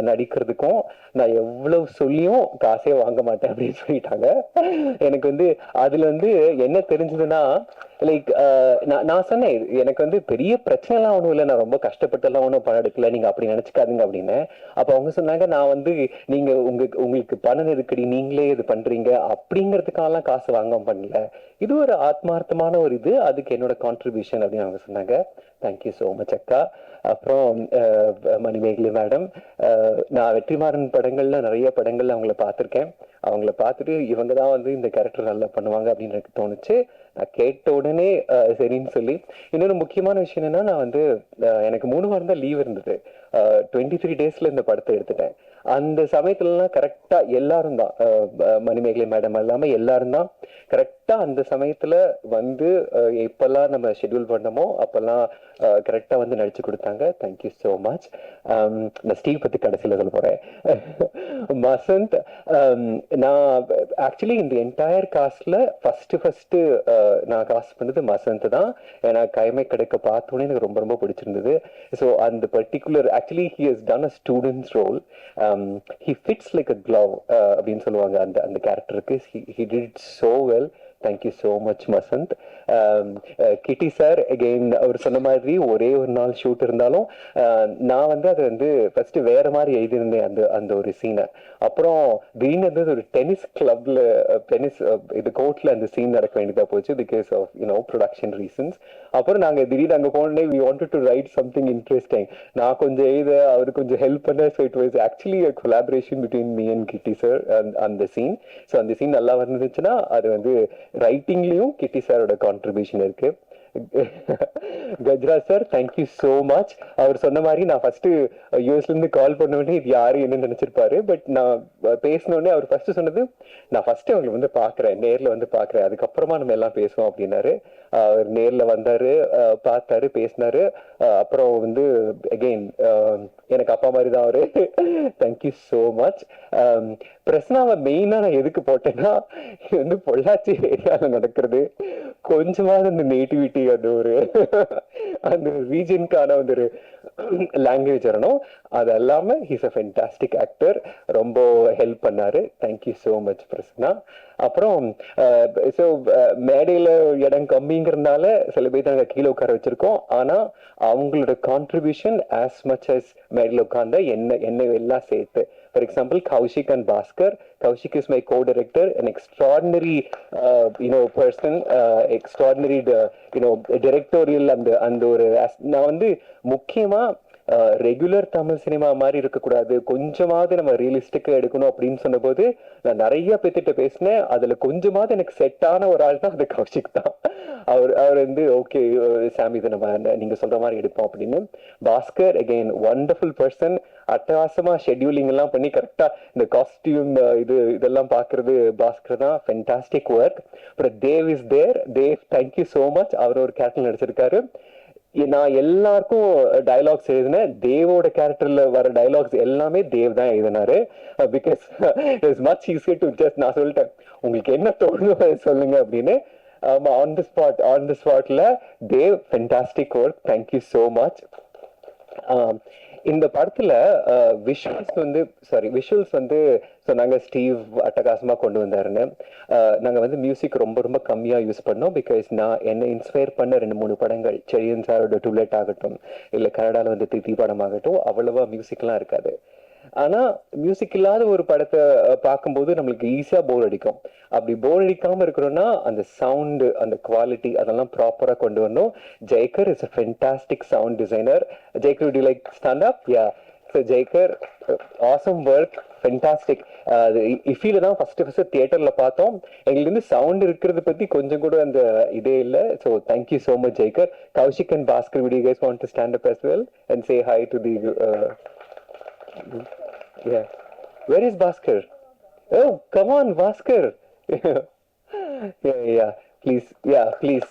நடிக்கிறதுக்கும் நான் எவ்வளவு சொல்லியும் காசே வாங்க மாட்டேன் அப்படின்னு சொல்லிட்டாங்க. எனக்கு வந்து அதுல வந்து என்ன தெரிஞ்சதுன்னா, லைக் நான் சொன்னேன் எனக்கு வந்து பெரிய பிரச்சனை எல்லாம் ஒன்றும் இல்லை, நான் ரொம்ப கஷ்டப்பட்டெல்லாம் ஒன்றும் பணம் எடுக்கல, நீங்க அப்படி நினைச்சுக்காதுங்க அப்படின்னு. அப்ப அவங்க சொன்னாங்க, நான் வந்து நீங்க உங்களுக்கு பண நெருக்கடி, நீங்களே இது பண்றீங்க அப்படிங்கிறதுக்காகலாம் காசு வாங்க பண்ணல, இது ஒரு ஆத்மார்த்தமான ஒரு இது, அதுக்கு என்னோட கான்ட்ரிபியூஷன் அப்படின்னு அவங்க சொன்னாங்க. தேங்க்யூ ஸோ மச் அக்கா. அப்புறம் மணிமேகலை மேடம், நான் வெற்றிமாறன் படங்கள்ல நிறைய படங்கள்ல அவங்கள பார்த்துருக்கேன். அவங்கள பார்த்துட்டு இவங்க தான் வந்து இந்த கேரக்டர் நல்லா பண்ணுவாங்க அப்படின்னு எனக்கு தோணுச்சு. நான் கேட்ட உடனே சரின்னு சொல்லி. இன்னொரு முக்கியமான விஷயம் என்னன்னா, நான் வந்து எனக்கு 3 வாரம் தான் லீவ் இருந்தது. 23 daysல இந்த படத்தை எடுத்துட்டேன். அந்த சமயத்துலலாம் கரெக்டா எல்லாரும் தான், மணிமேகலை மேடம் இல்லாம எல்லாரும் தான் கரெக்டா அந்த சமயத்துல வந்து எப்பெல்லாம் நம்ம ஷெட்யூல் பண்ணமோ அப்பெல்லாம் கரெக்டா வந்து நடிச்சு கொடுத்தாங்க. Thank you so much. நான் ஸ்டீவ் பத்தி கடைசியில சொல்ல போறேன். வசந்த், நான் ஆக்சுவலி இந்த என்டையர் காஸ்ட்ல ஃபர்ஸ்ட் நான் காஸ்ட் பண்ணது வசந்த் தான். ஏன்னா கைமை கிடைக்க பார்த்தோன்னே எனக்கு ரொம்ப ரொம்ப பிடிச்சிருந்தது. ஸோ அந்த particular actually he has done a students role. he fits like a glove அப்படின்னு சொல்லுவாங்க அந்த கேரக்டருக்கு. he did it so well. Thank you so much Vasanth. கிட்டி சார் அகெயின் அவர் சொன்ன மாதிரி ஒரே ஒரு நாள் ஷூட் இருந்தாலும் நான் வந்து அதை வந்து ஃபர்ஸ்ட் வேற மாதிரி எழுதியிருந்தேன் அந்த ஒரு சீனை. அப்புறம் திடீர்னு வந்து ஒரு டென்னிஸ் கிளப்ல இது கோர்ட்ல அந்த சீன் நடக்க வேண்டியதா போச்சு பிகாஸ் ஆஃப் ப்ரொடக்ஷன் ரீசன்ஸ். அப்புறம் நாங்க திடீர்னு அங்கே போனே we wanted to write something interesting. நான் கொஞ்சம் எழுத அவர் கொஞ்சம் ஹெல்ப் பண்ண. So it was actually a collaboration between me and Kitty sir அந்த சீன். ஸோ அந்த சீன் நல்லா வந்துச்சுன்னா அது வந்து ரைட்டிங்லயும் கிட்டி சாரோட கான்ட்ரிபியூஷன் இருக்கு. Gajraj sir thank you so much. அவர் சொன்ன மாதிரி நான் ஃபர்ஸ்ட் யூஎஸ்ல இருந்து கால் பண்ண உடனே இது யாரு என்ன நினைச்சிருப்பாரு. பட் நான் பேசினோடனே அவர் ஃபர்ஸ்ட் சொன்னது நான் ஃபர்ஸ்ட் அவங்களை வந்து பாக்குறேன், நேர்ல வந்து பாக்குறேன், அதுக்கப்புறமா நம்ம எல்லாம் பேசுவோம் அப்படின்னாரு. அவர் நேர்ல வந்தாரு, பார்த்தாரு, பேசினாரு. அப்புறம் வந்து அகெயின் எனக்கு அப்பா மாதிரி தான் அவரு. Thank you so much. பிரச்சனாவை மெயினா நான் எதுக்கு போட்டேன்னா, இது வந்து பொள்ளாச்சி ஏரியாவில் நடக்கிறது, கொஞ்சமாவது அந்த நேட்டிவிட்டி அந்த ரீஜனுக்கான வந்து ஒரு லாங்குவேஜ் வரணும். அது இல்லாம ஹீஸ் அ ஃபென்டாஸ்டிக் ஆக்டர், ரொம்ப ஹெல்ப் பண்ணாரு. Thank you so much Prasanna. அப்புறம் ஸோ மேடையில இடம் கம்மிங்கிறதுனால சில பேர் நாங்கள் கீழே உட்கார வச்சிருக்கோம். ஆனா அவங்களோட கான்ட்ரிபியூஷன் ஆஸ் மச் அஸ் மேடையில் உட்கார்ந்த என்ன எல்லாம் சேர்த்து. For example, Kaushik and Bhaskar. Kaushik is my co-director, an extraordinary, person, extraordinary, directorial and ஒரு நான் வந்து முக்கியமா ரெகுலர் தமிழ் சினிமா மாதிரி இருக்கக்கூடாது, கொஞ்சமாவது நம்ம ரியலிஸ்டிக்கா எடுக்கணும் அப்படின்னு சொன்ன போது நான் நிறைய பேர்த்திட்ட பேசினேன். அதுல கொஞ்சமாவது எனக்கு செட் ஆன ஒரு ஆள் தான் அது கௌஷிக் தான். அவர் வந்து ஓகே சாமி இதை நம்ம நீங்க சொல்ற மாதிரி எடுப்போம் அப்படின்னு. பாஸ்கர் அகெயின் வண்டர்ஃபுல் பர்சன், அட்டகாசமா ஷெட்யூலிங் எல்லாம் பண்ணி கரெக்டா இந்த காஸ்டியூம் இதெல்லாம் பாக்குறது பாஸ்கர் தான். Fantastic work. அப்புறம் Dev is there. Dev thank you so much. அவர் ஒரு கேரக்டர் நடிச்சிருக்காரு. நான் எல்லாருக்கும் டயலாக்ஸ் எழுதினேன். தேவோட கேரக்டர்ல வர டயலாக்ஸ் எல்லாமே தேவ் தான் எழுதினாரு. Because it's much easier to just நான் சொல்லிட்டேன் உங்களுக்கு என்ன தோணும் சொல்லுங்க அப்படின்னு. ஆன் தி ஸ்பாட்ல Dev fantastic work. Thank you so much. இந்த படத்துல விஷுவல்ஸ் வந்து சொன்னாங்க ஸ்டீவ் அட்டகாசமா கொண்டு வந்தாருன்னு. நாங்க வந்து மியூசிக் ரொம்ப ரொம்ப கம்மியா யூஸ் பண்ணோம். பிகாஸ் நான் என்ன இன்ஸ்பயர் பண்ண 2-3 படங்கள், செழியன் சாரோட டூலெட் ஆகட்டும், இல்ல கனடால வந்து தித்தி படம் ஆகட்டும், அவ்வளவா மியூசிக்லாம் இருக்காது. ஆனா மியூசிக் இல்லாத ஒரு படத்தை பார்க்கும்போது நம்மளுக்கு ஈஸியா போர் அடிக்கும். அப்படி போர் அடிக்காம இருக்கணும்னா அந்த சவுண்ட், அந்த குவாலிட்டி அதெல்லாம் ப்ராப்பரா கொண்டு வரணும். Jayakar is a fantastic sound designer. Jaikar, would you like to stand up? Yeah. So Jaikar, awesome work, fantastic. இஃபில தான் ஃபர்ஸ்ட் தியேட்டர்ல பார்த்தோம். எங்களுக்கு வந்து சவுண்ட் இருக்கிறது பத்தி கொஞ்சம் கூட அந்த இதே இல்லை. So thank you so much Jayakar. Kaushik and Bhaskar, would you guys want to stand up as well and say hi to the yeah. Where is Bhaskar? Oh, come on, Bhaskar. yeah. Please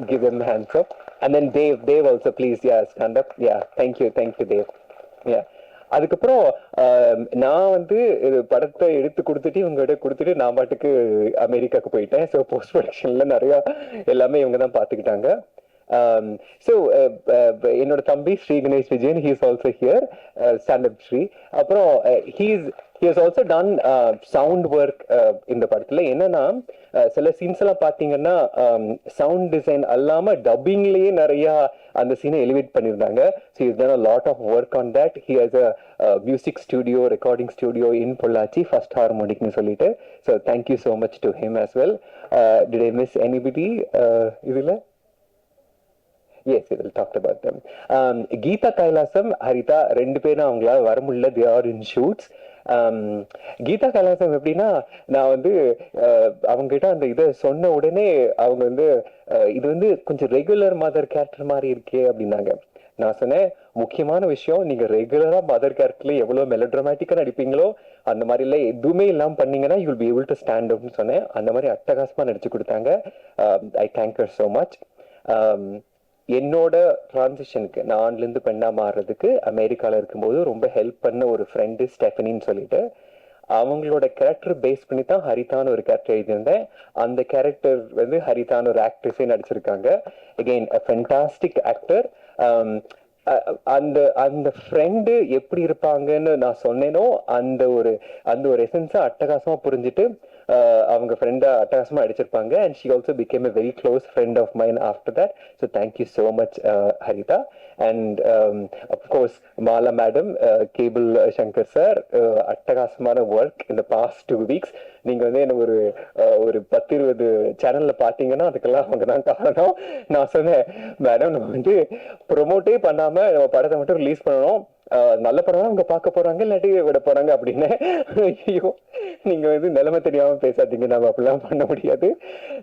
give them hands up. And then Dave also, please, stand up. Yeah, thank you, Dave. Yeah. அதுக்கப்புறம் நான் வந்து படத்தை எடுத்து கொடுத்துட்டு இவங்ககிட்ட கொடுத்துட்டு நான் பாட்டுக்கு அமெரிக்காவுக்கு போயிட்டேன். ஸோ போஸ்ட் ப்ரொடக்ஷன்ல நிறைய எல்லாமே இவங்க தான் பார்த்துக்கிட்டாங்க. என்னோட தம்பி Sri Ganesh Vijayan, he is also here, stand up Sri. அப்புறம் he has also done sound work இந்த படத்துல. என்னன்னா சில சீன்ஸ் எல்லாம் பாத்தீங்கன்னா சவுண்ட் டிசைன் அல்லாம டப்பிங்லயே நிறைய அந்த சீனை எலிவேட் பண்ணிருந்தாங்க. So he has done a lot of work on that. He has a music studio, recording studio in Pollachi, First Harmonic னு சொல்லிட்டு. So thank you so much to him as well. Did I miss anybody இதுல? Yes, we will talk about them. Geeta Kailasam, Harita, 2 பேரும் அவங்களால வர முடியல. They are in shoots. Geetha Kailasam எப்படின்னா, நான் வந்து அவங்க கிட்ட அந்த இதை சொன்ன உடனே அவங்க வந்து இது வந்து கொஞ்சம் ரெகுலர் மதர் கேரக்டர் மாதிரி இருக்கே அப்படின்னாங்க. நான் சொன்னேன், முக்கியமான விஷயம், நீங்க ரெகுலரா மதர் கேரக்டர்ல எவ்வளவு மெலோட்ராமேட்டிக்கா நடிப்பீங்களோ அந்த மாதிரி எல்லாம் எதுவுமே இல்லாம பண்ணீங்கன்னா you will be able to stand அவுட்னு சொன்னேன். அந்த மாதிரி அட்டகாசமா நடிச்சு கொடுத்தாங்க. I thank her so much. என்னோட டிரான்சிஷனுக்கு, நான் ஆண்ல இருந்து பெண்ணா மாறுறதுக்கு அமெரிக்கால இருக்கும்போது ரொம்ப ஹெல்ப் பண்ண ஒரு ஃப்ரெண்டு ஸ்டெஃபனின்னு சொல்லிட்டு, அவங்களோட கேரக்டர் பேஸ் பண்ணி தான் ஹரிதான்னு ஒரு கேரக்டர் எழுதியிருந்தேன். அந்த கேரக்டர் வந்து ஹரிதான்னு ஒரு ஆக்ட்ரஸே நடிச்சிருக்காங்க. Again a fantastic actor. அந்த ஃப்ரெண்டு எப்படி இருப்பாங்கன்னு நான் சொன்னேனோ அந்த ஒரு எசன்ஸா அட்டகாசமா புரிஞ்சுட்டு அவங்க ஃப்ரெண்டா அட்டகாசமா அடிச்சிருப்பாங்க. And she also became a very close friend of mine after that. So thank you so much Harita. And of course Mala madam, Cable Shankar sir, அட்டகாசமான work in the past 2 weeks. நீங்க வந்து என்ன ஒரு 10-20 சேனல்ல பாத்தீங்கன்னா அதுக்கெல்லாம் அவங்க தான் காரணம். நான் சொன்னேன், மேடம் நம்ம வந்து ப்ரொமோட்டே பண்ணாம நம்ம படத்தை மட்டும் ரிலீஸ் பண்ணணும், நல்ல படம் அவங்க பார்க்க போறாங்க இல்லாட்டி விட போறாங்க அப்படின்னு. ஐயோ நீங்க வந்து நிலைமை தெரியாம பேசாதீங்க, நம்ம அப்படிலாம் பண்ண முடியாது.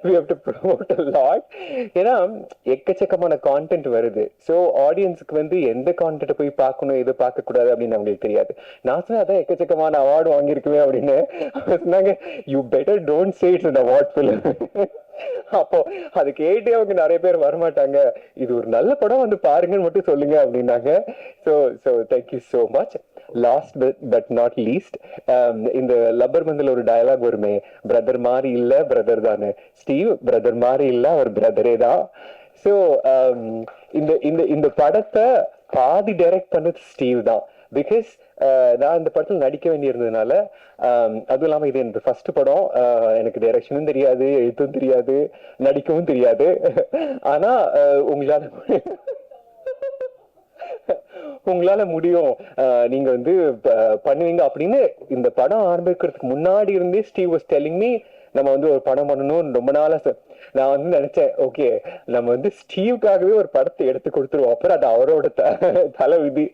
we have to promote a lot. ஏன்னா எக்கச்சக்கமான கான்டென்ட் வருது. ஸோ ஆடியன்ஸுக்கு வந்து எந்த கான்டென்ட் போய் பார்க்கணும் எது பார்க்க கூடாது அப்படின்னு அவங்களுக்கு தெரியாது. நான் சொன்னேன் அதான் எக்கச்சக்கமான அவார்டு வாங்கியிருக்குவேன் அப்படின்னு. சொன்னாங்க you better don't say it's an award film. அப்போ அது கேட்டே அவங்க நிறைய பேர் வரமாட்டாங்க, இது ஒரு நல்ல படம் வந்து பாருங்கன்னு மட்டும் சொல்லுங்க அப்படின்னாங்க. So thank you so much. Last but not least, இந்த லப்பர் பந்தில் ஒரு டயலாக் வருமே, பிரதர் மாதிரி இல்ல பிரதர் தானே ஸ்டீவ், பிரதர் மாதிரி இல்ல அவர் பிரதரே தான். ஸோ இந்த இந்த இந்த படத்தை பாதி டைரக்ட் பண்ணது ஸ்டீவ் தான். பிகாஸ் நான் இந்த படத்தில் நடிக்க வேண்டியிருந்ததுனால, அதுவும் இல்லாமல் இது எனக்கு ஃபர்ஸ்ட் படம், எனக்கு டைரக்ஷனும் தெரியாது, எழுத்தும் தெரியாது, நடிக்கவும் தெரியாது. ஆனா உங்களால முடியும், நீங்க வந்து பண்ணுவீங்க அப்படின்னு இந்த படம் ஆரம்பிக்கிறதுக்கு முன்னாடி இருந்தே ஸ்டீவ் வாஸ் டெல்லிங் மீ நம்ம வந்து ஒரு படம் பண்ணணும்னு ரொம்ப நாளா. நான் வந்து நினைச்சேன் ஓகே நம்ம வந்து ஸ்டீவுக்காகவே ஒரு படத்தை எடுத்து கொடுத்துருவோம், அப்புறம் அது அவரோட தலை விதி,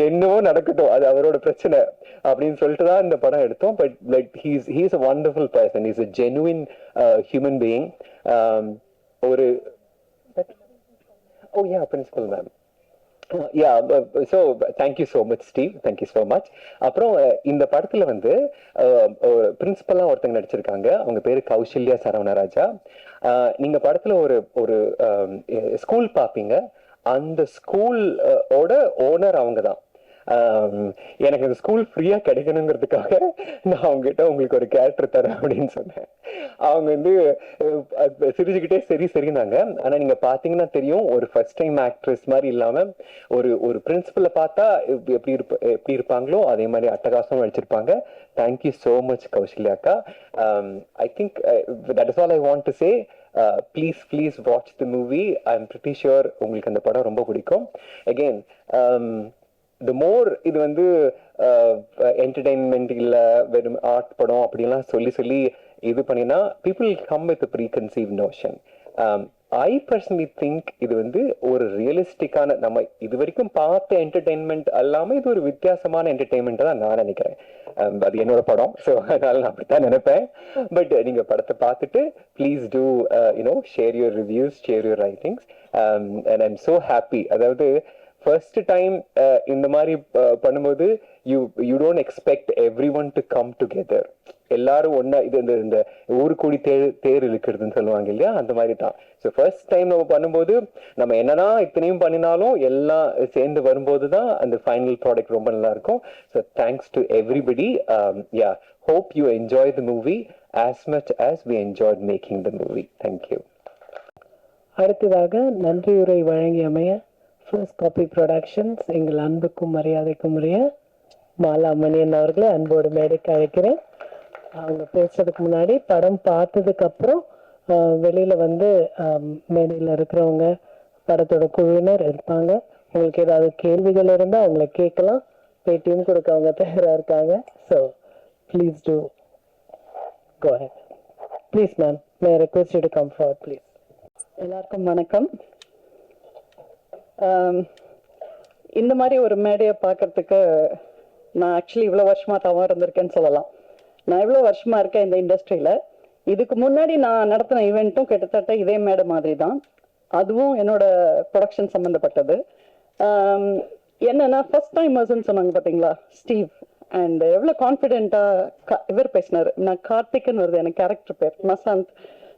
என்னவோ நடக்கட்டும், அது அவரோட பிரச்சனை அப்படின்னு சொல்லிட்டு தான் இந்த படம் எடுத்தோம். But like he's a wonderful person, he's a genuine human being. ஒரு oh yeah principal ma'am. So thank you so much Steve, thank you so much. அப்புறம் இந்த படத்துல வந்து பிரின்சிபலா ஒருத்தங்க நடிச்சிருக்காங்க, அவங்க பேரு கௌசல்யா சரவணராஜா. நீங்க படத்துல ஒரு ஸ்கூல் பார்ப்பீங்க, அந்த ஸ்கூல் ஓட ஓனர் அவங்க தான். எனக்கு இந்த ஸ்கூல் ஃப்ரீயா கிடைக்கணுங்கிறதுக்காக நான் அவங்ககிட்ட உங்களுக்கு ஒரு கேரக்டர் தரேன் அப்படின்னு சொன்னேன். அவங்க வந்து சிரிச்சுக்கிட்டே சரி சரினாங்க. ஆனா நீங்க பாத்தீங்கன்னா தெரியும், ஒரு ஃபர்ஸ்ட் டைம் ஆக்ட்ரஸ் மாதிரி இல்லாம ஒரு பிரின்சிபலை பார்த்தா எப்படி இருப்பாங்களோ அதே மாதிரி அட்டகாசம் நடிச்சிருப்பாங்க. தேங்க்யூ சோ மச் கௌசல்யாக்கா. I think that is all I want to say. Please watch the movie. I am pretty sure உங்களுக்கு அந்த படம் ரொம்ப பிடிக்கும். அகெயின் the more இது வந்து என்டர்டைன்மெண்ட் இல்ல வெறும் ஆர்ட் படம் அப்படிலாம் சொல்லி இது பண்ணினா people come with a preconceived notion. I personally think இது வந்து ஒரு ரியலிஸ்டிக்கான, நம்ம இது வரைக்கும் பார்த்த என்டர்டைன்மெண்ட் அல்லாம இது ஒரு வித்தியாசமான என்டர்டைன்மெண்ட் தான் நான் நினைக்கிறேன். அது என்னோட படம், ஸோ அதனால நான் அப்படித்தான் நினைப்பேன். பட் நீங்க படத்தை பார்த்துட்டு please do share your reviews, share your writings. And I am so happy. அதாவது ஃபர்ஸ்ட் டைம் இந்த மாதிரி பண்ணும்போது you don't expect every one to come together. எல்லாரும் ஒன்னா இது இந்த ஊரு கூடி தேர் இழுக்கிறதுன்னு சொல்லுவாங்க இல்லையா, அந்த மாதிரி தான். ஸோ ஃபர்ஸ்ட் டைம் நம்ம பண்ணும்போது நம்ம என்னன்னா இத்தனையும் பண்ணினாலும் எல்லாம் சேர்ந்து வரும்போது தான் அந்த ஃபைனல் ப்ராடக்ட் ரொம்ப நல்லா இருக்கும். So thanks to everybody. Yeah, hope you enjoy the movie as much as we enjoyed making the movie. Thank you. அடுத்ததாக நன்றியுரை வழங்கியமைய ஃபர்ஸ்ட் காப்பி ப்ரொடக்ஷன்ஸ் எங்கள் அன்புக்கும் மரியாதைக்கும் உரிய மாலா மணியன் அவர்களை அன்போடு மேடைக்கு அழைக்கிறேன். அவங்க பேசுறதுக்கு முன்னாடி படம் பார்த்ததுக்கு அப்புறம் வெளியில வந்து மேடையில் இருக்கிறவங்க படத்தோட குழுவினர் இருப்பாங்க. உங்களுக்கு ஏதாவது கேள்விகள் இருந்தால் அவங்கள கேட்கலாம், பேட்டியும் கொடுக்க அவங்க தயாராக இருக்காங்க. So please do go ahead. Please ma'am, may I request you to come forward please. எல்லாருக்கும் வணக்கம். இந்த மாதிரி ஒரு மேடையை பார்க்கறதுக்கு நான் ஆக்சுவலி இவ்வளோ வருஷமா தவறு இருந்திருக்கேன்னு சொல்லலாம். நான் இவ்வளோ வருஷமா இருக்கேன் இந்த இண்டஸ்ட்ரியில். இதுக்கு முன்னாடி நான் நடத்தின ஈவெண்ட்டும் கிட்டத்தட்ட இதே மேடை மாதிரி தான், அதுவும் என்னோட ப்ரொடக்ஷன் சம்மந்தப்பட்டது. என்னன்னா ஃபர்ஸ்ட் டைமர்ஸ்ன்னு சொன்னாங்க பார்த்தீங்களா ஸ்டீவ், அண்ட் எவ்வளோ கான்ஃபிடென்ட்டாக இவர் பேசினார். நான் கார்த்திக்னு வருது எனக்கு கேரக்டர் பேர், மசாந்த்.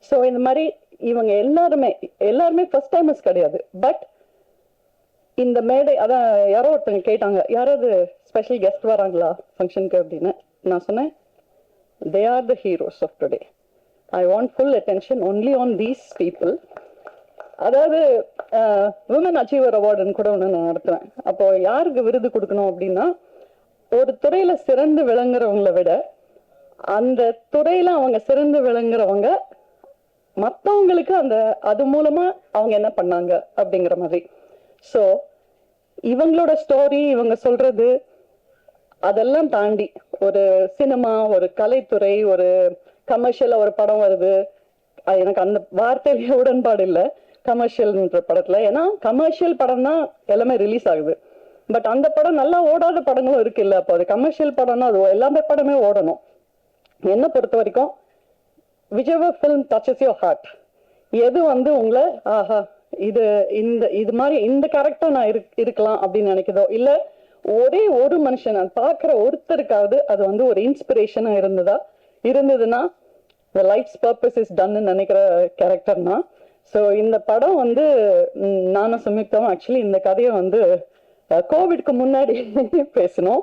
ஸோ இந்த மாதிரி இவங்க எல்லாருமே ஃபர்ஸ்ட் டைமர்ஸ் கிடையாது. பட் இந்த மேடை அதான் யாரோ ஒருத்தங்க கேட்டாங்க, யாராவது ஸ்பெஷல் கெஸ்ட் வராங்களா ஃபங்க்ஷனுக்கு அப்படின்னு. நான் சொன்னேன் they are the heroes of today. I want full attention only on these people. அதாவது விமன் அச்சீவர் அவார்டுன்னு கூட ஒன்று நான் நடத்துவேன். அப்போ யாருக்கு விருது கொடுக்கணும் அப்படின்னா, ஒரு துறையில சிறந்து விளங்குறவங்களை விட அந்த துறையில அவங்க சிறந்து விளங்குறவங்க மற்றவங்களுக்கு அது மூலமா அவங்க என்ன பண்ணாங்க அப்படிங்கிற மாதிரி. ஸோ இவங்களோட ஸ்டோரி, இவங்க சொல்றது அதெல்லாம் தாண்டி ஒரு சினிமா, ஒரு கலைத்துறை, ஒரு கமர்ஷியலா ஒரு படம் வருது. எனக்கு அந்த வார்த்தையிலேயே உடன்பாடு இல்லை கமர்ஷியல்ன்ற படத்துல. ஏன்னா கமர்ஷியல் படம் தான் எல்லாமே ரிலீஸ் ஆகுது. பட் அந்த படம் நல்லா ஓடாத படங்களும் இருக்கு இல்ல. அப்போ அது கமர்ஷியல் படம்னா அது எல்லாமே படமே ஓடணும். என்னை பொறுத்த வரைக்கும் whichever film touches your heart, எது வந்து உங்களை ஆஹா இது மாதிரி இந்த கேரக்டர் நான் இருக்கலாம் அப்படின்னு நினைக்குதோ, இல்ல ஒரே ஒரு மனுஷன் நான் பார்க்குற ஒருத்தருக்காவது அது வந்து ஒரு இன்ஸ்பிரேஷனா இருந்ததுன்னா the life's purpose is done நினைக்கிற கேரக்டர்னா. ஸோ இந்த படம் வந்து நானும் சம்யுக்தாவும் ஆக்சுவலி இந்த கதையை வந்து கோவிட்க்கு முன்னாடி பேசணும்.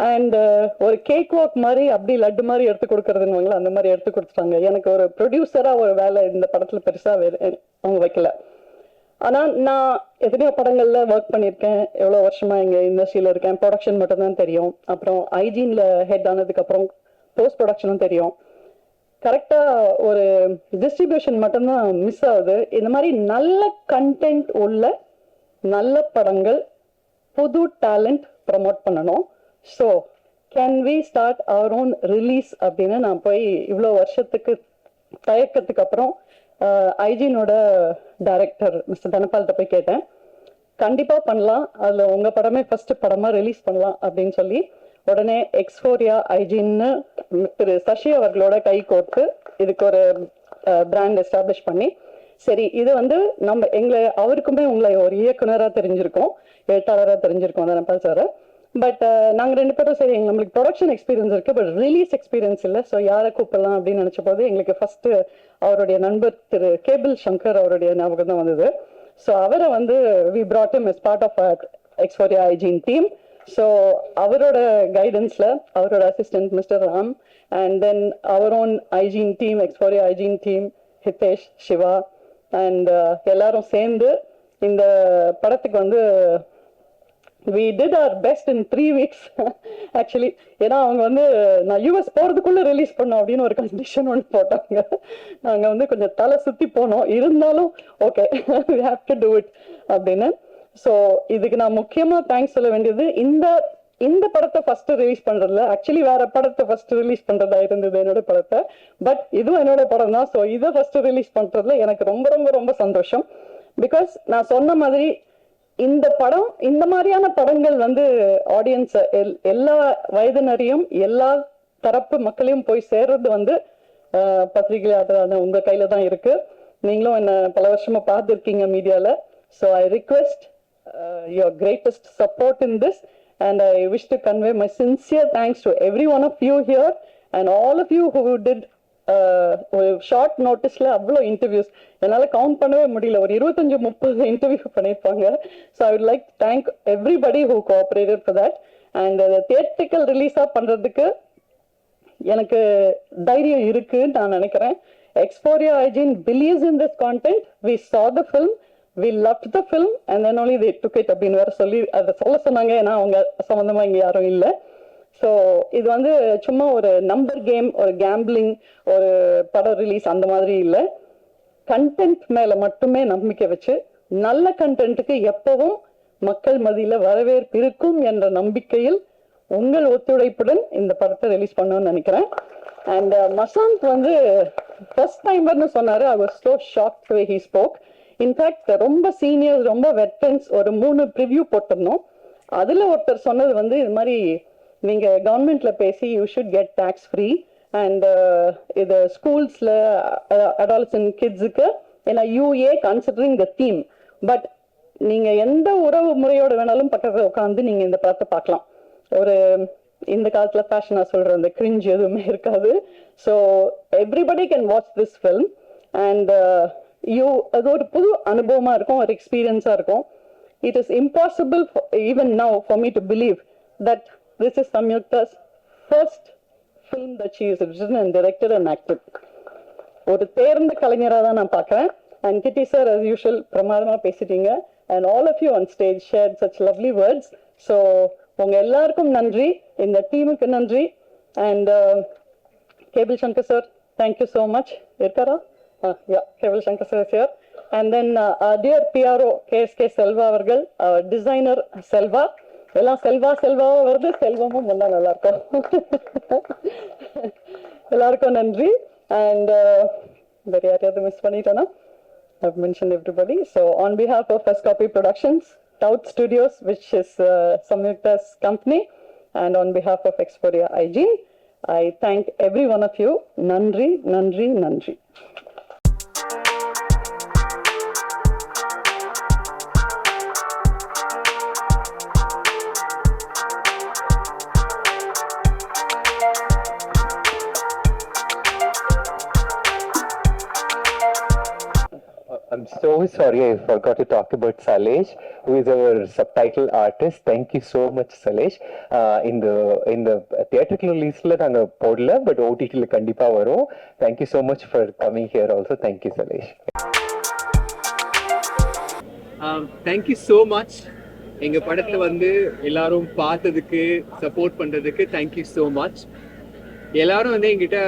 அண்ட் ஒரு கேக் வாக் மாதிரி அப்படி லட்டு மாதிரி எடுத்து கொடுக்கறதுன்னு அந்த மாதிரி எடுத்து கொடுத்துட்டாங்க. எனக்கு ஒரு ப்ரொடியூசரா ஒரு வேலை இந்த படத்துல பெருசா அவங்க வைக்கல. ஆனா நான் எத்தனையோ படங்கள்ல ஒர்க் பண்ணியிருக்கேன், எவ்வளவு வருஷமா இங்க இண்டஸ்ட்ரியில இருக்கேன். ப்ரொடக்ஷன் மட்டும் தான் தெரியும், அப்புறம் ஐஜீன்ல ஹெட் ஆனதுக்கு அப்புறம் போஸ்ட் ப்ரொடக்ஷனும் தெரியும். கரெக்டா ஒரு டிஸ்ட்ரிபியூஷன் மட்டும்தான் மிஸ் ஆகுது. இந்த மாதிரி நல்ல கண்டென்ட் உள்ள நல்ல படங்கள், புது டேலண்ட் ப்ரமோட் பண்ணணும். So can we start our own release அப்படின்னு நான் போய் இவ்வளோ வருஷத்துக்கு தயக்கத்துக்கு அப்புறம் ஐஜினோட டைரக்டர் மிஸ்டர் தனபால்கிட்ட போய் கேட்டேன். கண்டிப்பா பண்ணலாம், அதுல உங்க படமே ஃபர்ஸ்ட் படமா ரிலீஸ் பண்ணலாம் அப்படின்னு சொல்லி உடனே எக்ஸ்போரியா ஐஜின்னு திரு சசி அவர்களோட கை கோர்த்து இதுக்கு ஒரு பிராண்ட் எஸ்டாப்ளிஷ் பண்ணி, சரி இது வந்து அவருக்குமே உங்களை ஒரு இயக்குனரா தெரிஞ்சிருக்கோம், எழுத்தாளராக தெரிஞ்சிருக்கோம் தனபால் சார். பட் நாங்கள் 2 பேரும் சரி நம்மளுக்கு ப்ரொடக்ஷன் எக்ஸ்பீரியன்ஸ் இருக்கு, பட் ரிலீஸ் எக்ஸ்பீரியன்ஸ் இல்லை. ஸோ யாரை கூப்பிடலாம் அப்படின்னு நினைச்ச போது எங்களுக்கு ஃபர்ஸ்ட் அவருடைய நண்பர் திரு கேபிள் சங்கர் அவருடைய ஞாபகம் தான் வந்தது. ஸோ அவரை வந்து we brought him as part of our Exploria ஐஜின் டீம். ஸோ அவரோட கைடன்ஸ்ல அவரோட assistant mister Ram and then அவர் ஓன் ஐஜின் டீம், எக்ஸ்போரியா ஐஜின் டீம், ஹிதேஷ், சிவா அண்ட் எல்லாரும் சேர்ந்து இந்த படத்துக்கு வந்து we did our best in 3 weeks actually. ஏன்னா அவங்க வந்து நான் யூஎஸ் போறதுக்குள்ள ரிலீஸ் பண்ணோம் அப்படின்னு ஒரு கண்டிஷன் ஒன்று போட்டாங்க. நாங்க வந்து கொஞ்சம் தலை சுத்தி போனோம், இருந்தாலும் okay we have to do it அப்படின்னு. ஸோ இதுக்கு நான் முக்கியமா தேங்க்ஸ் சொல்ல வேண்டியது இந்த படத்தை ஃபர்ஸ்ட் ரிலீஸ் பண்றதுல, ஆக்சுவலி வேற படத்தை ஃபர்ஸ்ட் ரிலீஸ் பண்றதா இருந்தது என்னோட படத்தை, பட் இதுவும் என்னோட படம் தான். ஸோ இதை ஃபர்ஸ்ட் ரிலீஸ் பண்றதுல எனக்கு ரொம்ப ரொம்ப ரொம்ப சந்தோஷம். பிகாஸ் நான் சொன்ன மாதிரி இந்த படம், இந்த மாதிரியான படங்கள் வந்து ஆடியன்ஸ் எல்லா வயதினரையும் எல்லா தரப்பு மக்களையும் போய் சேர்றது வந்து பத்திரிகையாளரான உங்க கையில தான் இருக்கு. நீங்களும் என்ன பல வருஷமா பார்த்துருக்கீங்க மீடியால. So I request your greatest support in this and I wish to convey my sincere thanks to every one of you here and all of you who did ஒரு ஷார்ட் நோட்டீஸ்ல அவ்வளோ இன்டர்வியூஸ் என்னால் கவுண்ட் பண்ணவே முடியல, ஒரு 25-30 interview பண்ணியிருப்பாங்க. So I would like thank everybody who cooperated for that. And theatrical ரிலீஸாக பண்ணுறதுக்கு எனக்கு தைரியம் இருக்குன்னு நான் நினைக்கிறேன். எக்ஸ்போரியா ஐஜின் believes in this content. We saw the film, we loved the film and then only they took it அப்படின்னு வேற சொல்லி அதை சொல்ல சொன்னாங்க. ஏன்னா அவங்க சம்மந்தமாக இங்கே யாரும் இல்லை. ஸோ இது வந்து சும்மா ஒரு நம்பர் கேம், ஒரு கேம்பிளிங், ஒரு படம் ரிலீஸ் அந்த மாதிரி இல்லை. கண்டென்ட் மேல மட்டுமே நம்பிக்கை வச்சு நல்ல கண்டென்ட்டுக்கு எப்பவும் மக்கள் மத்தியில வரவேற்பு இருக்கும் என்ற நம்பிக்கையில் உங்கள் ஒத்துழைப்புடன் இந்த படத்தை ரிலீஸ் பண்ணணும்னு நினைக்கிறேன். அண்ட் மசாந்த் வந்து ஃபர்ஸ்ட் டைமர்னு சொன்னாரு. I was so shocked the way he spoke. In fact ரொம்ப சீனியர்ஸ், ரொம்ப வெட்டரன்ஸ் ஒரு 3 ப்ரிவ்யூ போட்டிருந்தோம். அதுல ஒருத்தர் சொன்னது வந்து இது மாதிரி நீங்க கவர்மெண்ட்ல பேசி you should get tax free and இது ஸ்கூல்ஸ்ல அடாலசன்ட் கிட்ஸுக்கு, ஏன்னா you are considering the theme, but நீங்க எந்த உறவு முறையோட வேணாலும் பக்கத்துல உட்காந்து நீங்க இந்த படத்தை பார்க்கலாம். ஒரு இந்த காலத்துல ஃபேஷனா சொல்ற அந்த கிரிஞ்ச் எதுவுமே இருக்காது. So everybody can watch this film and அது ஒரு புது அனுபவமா இருக்கும், ஒரு எக்ஸ்பீரியன்ஸா இருக்கும். It is impossible even now for me to believe that this is Samyukta's first film that she has written and directed and acted. ஒரு தேர்ந்த கலைஞராக தான் நான் பார்க்குறேன். And Kitty sir as usual பிரமாதமா பேசிட்டீங்க and all of you on stage shared such lovely words. So உங்க எல்லாருக்கும் நன்றி, இந்த டீமுக்கு நன்றி. And Kebil Shankar sir, thank you so much. இருக்காரா? Yeah, Kebil Shankar sir is here. And then dear PRO KSK Selva அவர்கள், designer Selva, எல்லாம் செல்வாவா வருது, செல்வமும் வந்தா நல்லா இருக்கும். எல்லாருக்கும் நன்றி. And வேற யாரையாவது மிஸ் பண்ணிட்டேன்னா I've mentioned everybody. So on behalf of First Copy Productions, Tout Studios, which is Samyukta's company, and on behalf of Exporia Hygiene, I thank every one of you. நன்றி நன்றி நன்றி. I'm so sorry I forgot to talk about Salesh, who is our subtitle artist. Thank you so much, Salesh. In the theatrical release la naanga podla, but OTT la kandipa varum. Thank you so much for coming here also. Thank you, Salesh. Thank you so much. எங்க படத்துல வந்து எல்லாரும் பார்த்ததுக்கு support பண்றதுக்கு thank you so much. எல்லாரும் வந்து என்கிட்ட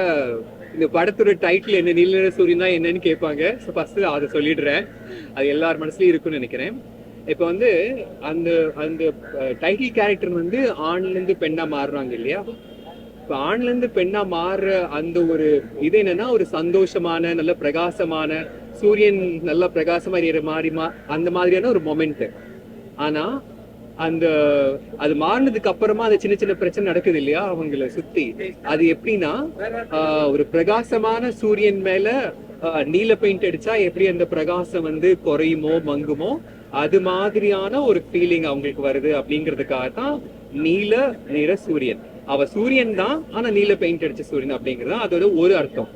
இந்த படத்தோட டைட்டில் என்ன, நீலநிற சூரியனா என்னன்னு கேட்பாங்க. ஸோ ஃபர்ஸ்ட் அதை சொல்லிடுறேன், அது எல்லார் மனசுலயும் இருக்குன்னு நினைக்கிறேன். இப்போ வந்து அந்த அந்த டைட்டில் கேரக்டர் வந்து ஆண்ல இருந்து பெண்ணா மாறுறாங்க இல்லையா? இப்போ ஆண்ல இருந்து பெண்ணா மாறுற அந்த ஒரு இது என்னன்னா, ஒரு சந்தோஷமான நல்ல பிரகாசமான சூரியன் நல்ல பிரகாசமா எறிகிற மாதிரி அந்த மாதிரியான ஒரு மொமெண்ட். ஆனா அந்த அது மாறினதுக்கு அப்புறமா அந்த சின்ன சின்ன பிரச்சனை நடக்குது இல்லையா அவங்கள சுத்தி. அது எப்படின்னா, ஒரு பிரகாசமான சூரியன் மேல நீல பெயிண்ட் அடிச்சா எப்படி அந்த பிரகாசம் வந்து குறையுமோ மங்குமோ, அது மாதிரியான ஒரு ஃபீலிங் அவங்களுக்கு வருது. அப்படிங்கிறதுக்காக தான் நீல நிற சூரியன். அவ சூரியன் தான், ஆனா நீல பெயிண்ட் அடிச்ச சூரியன் அப்படிங்கிறது அதோட ஒரு அர்த்தம்.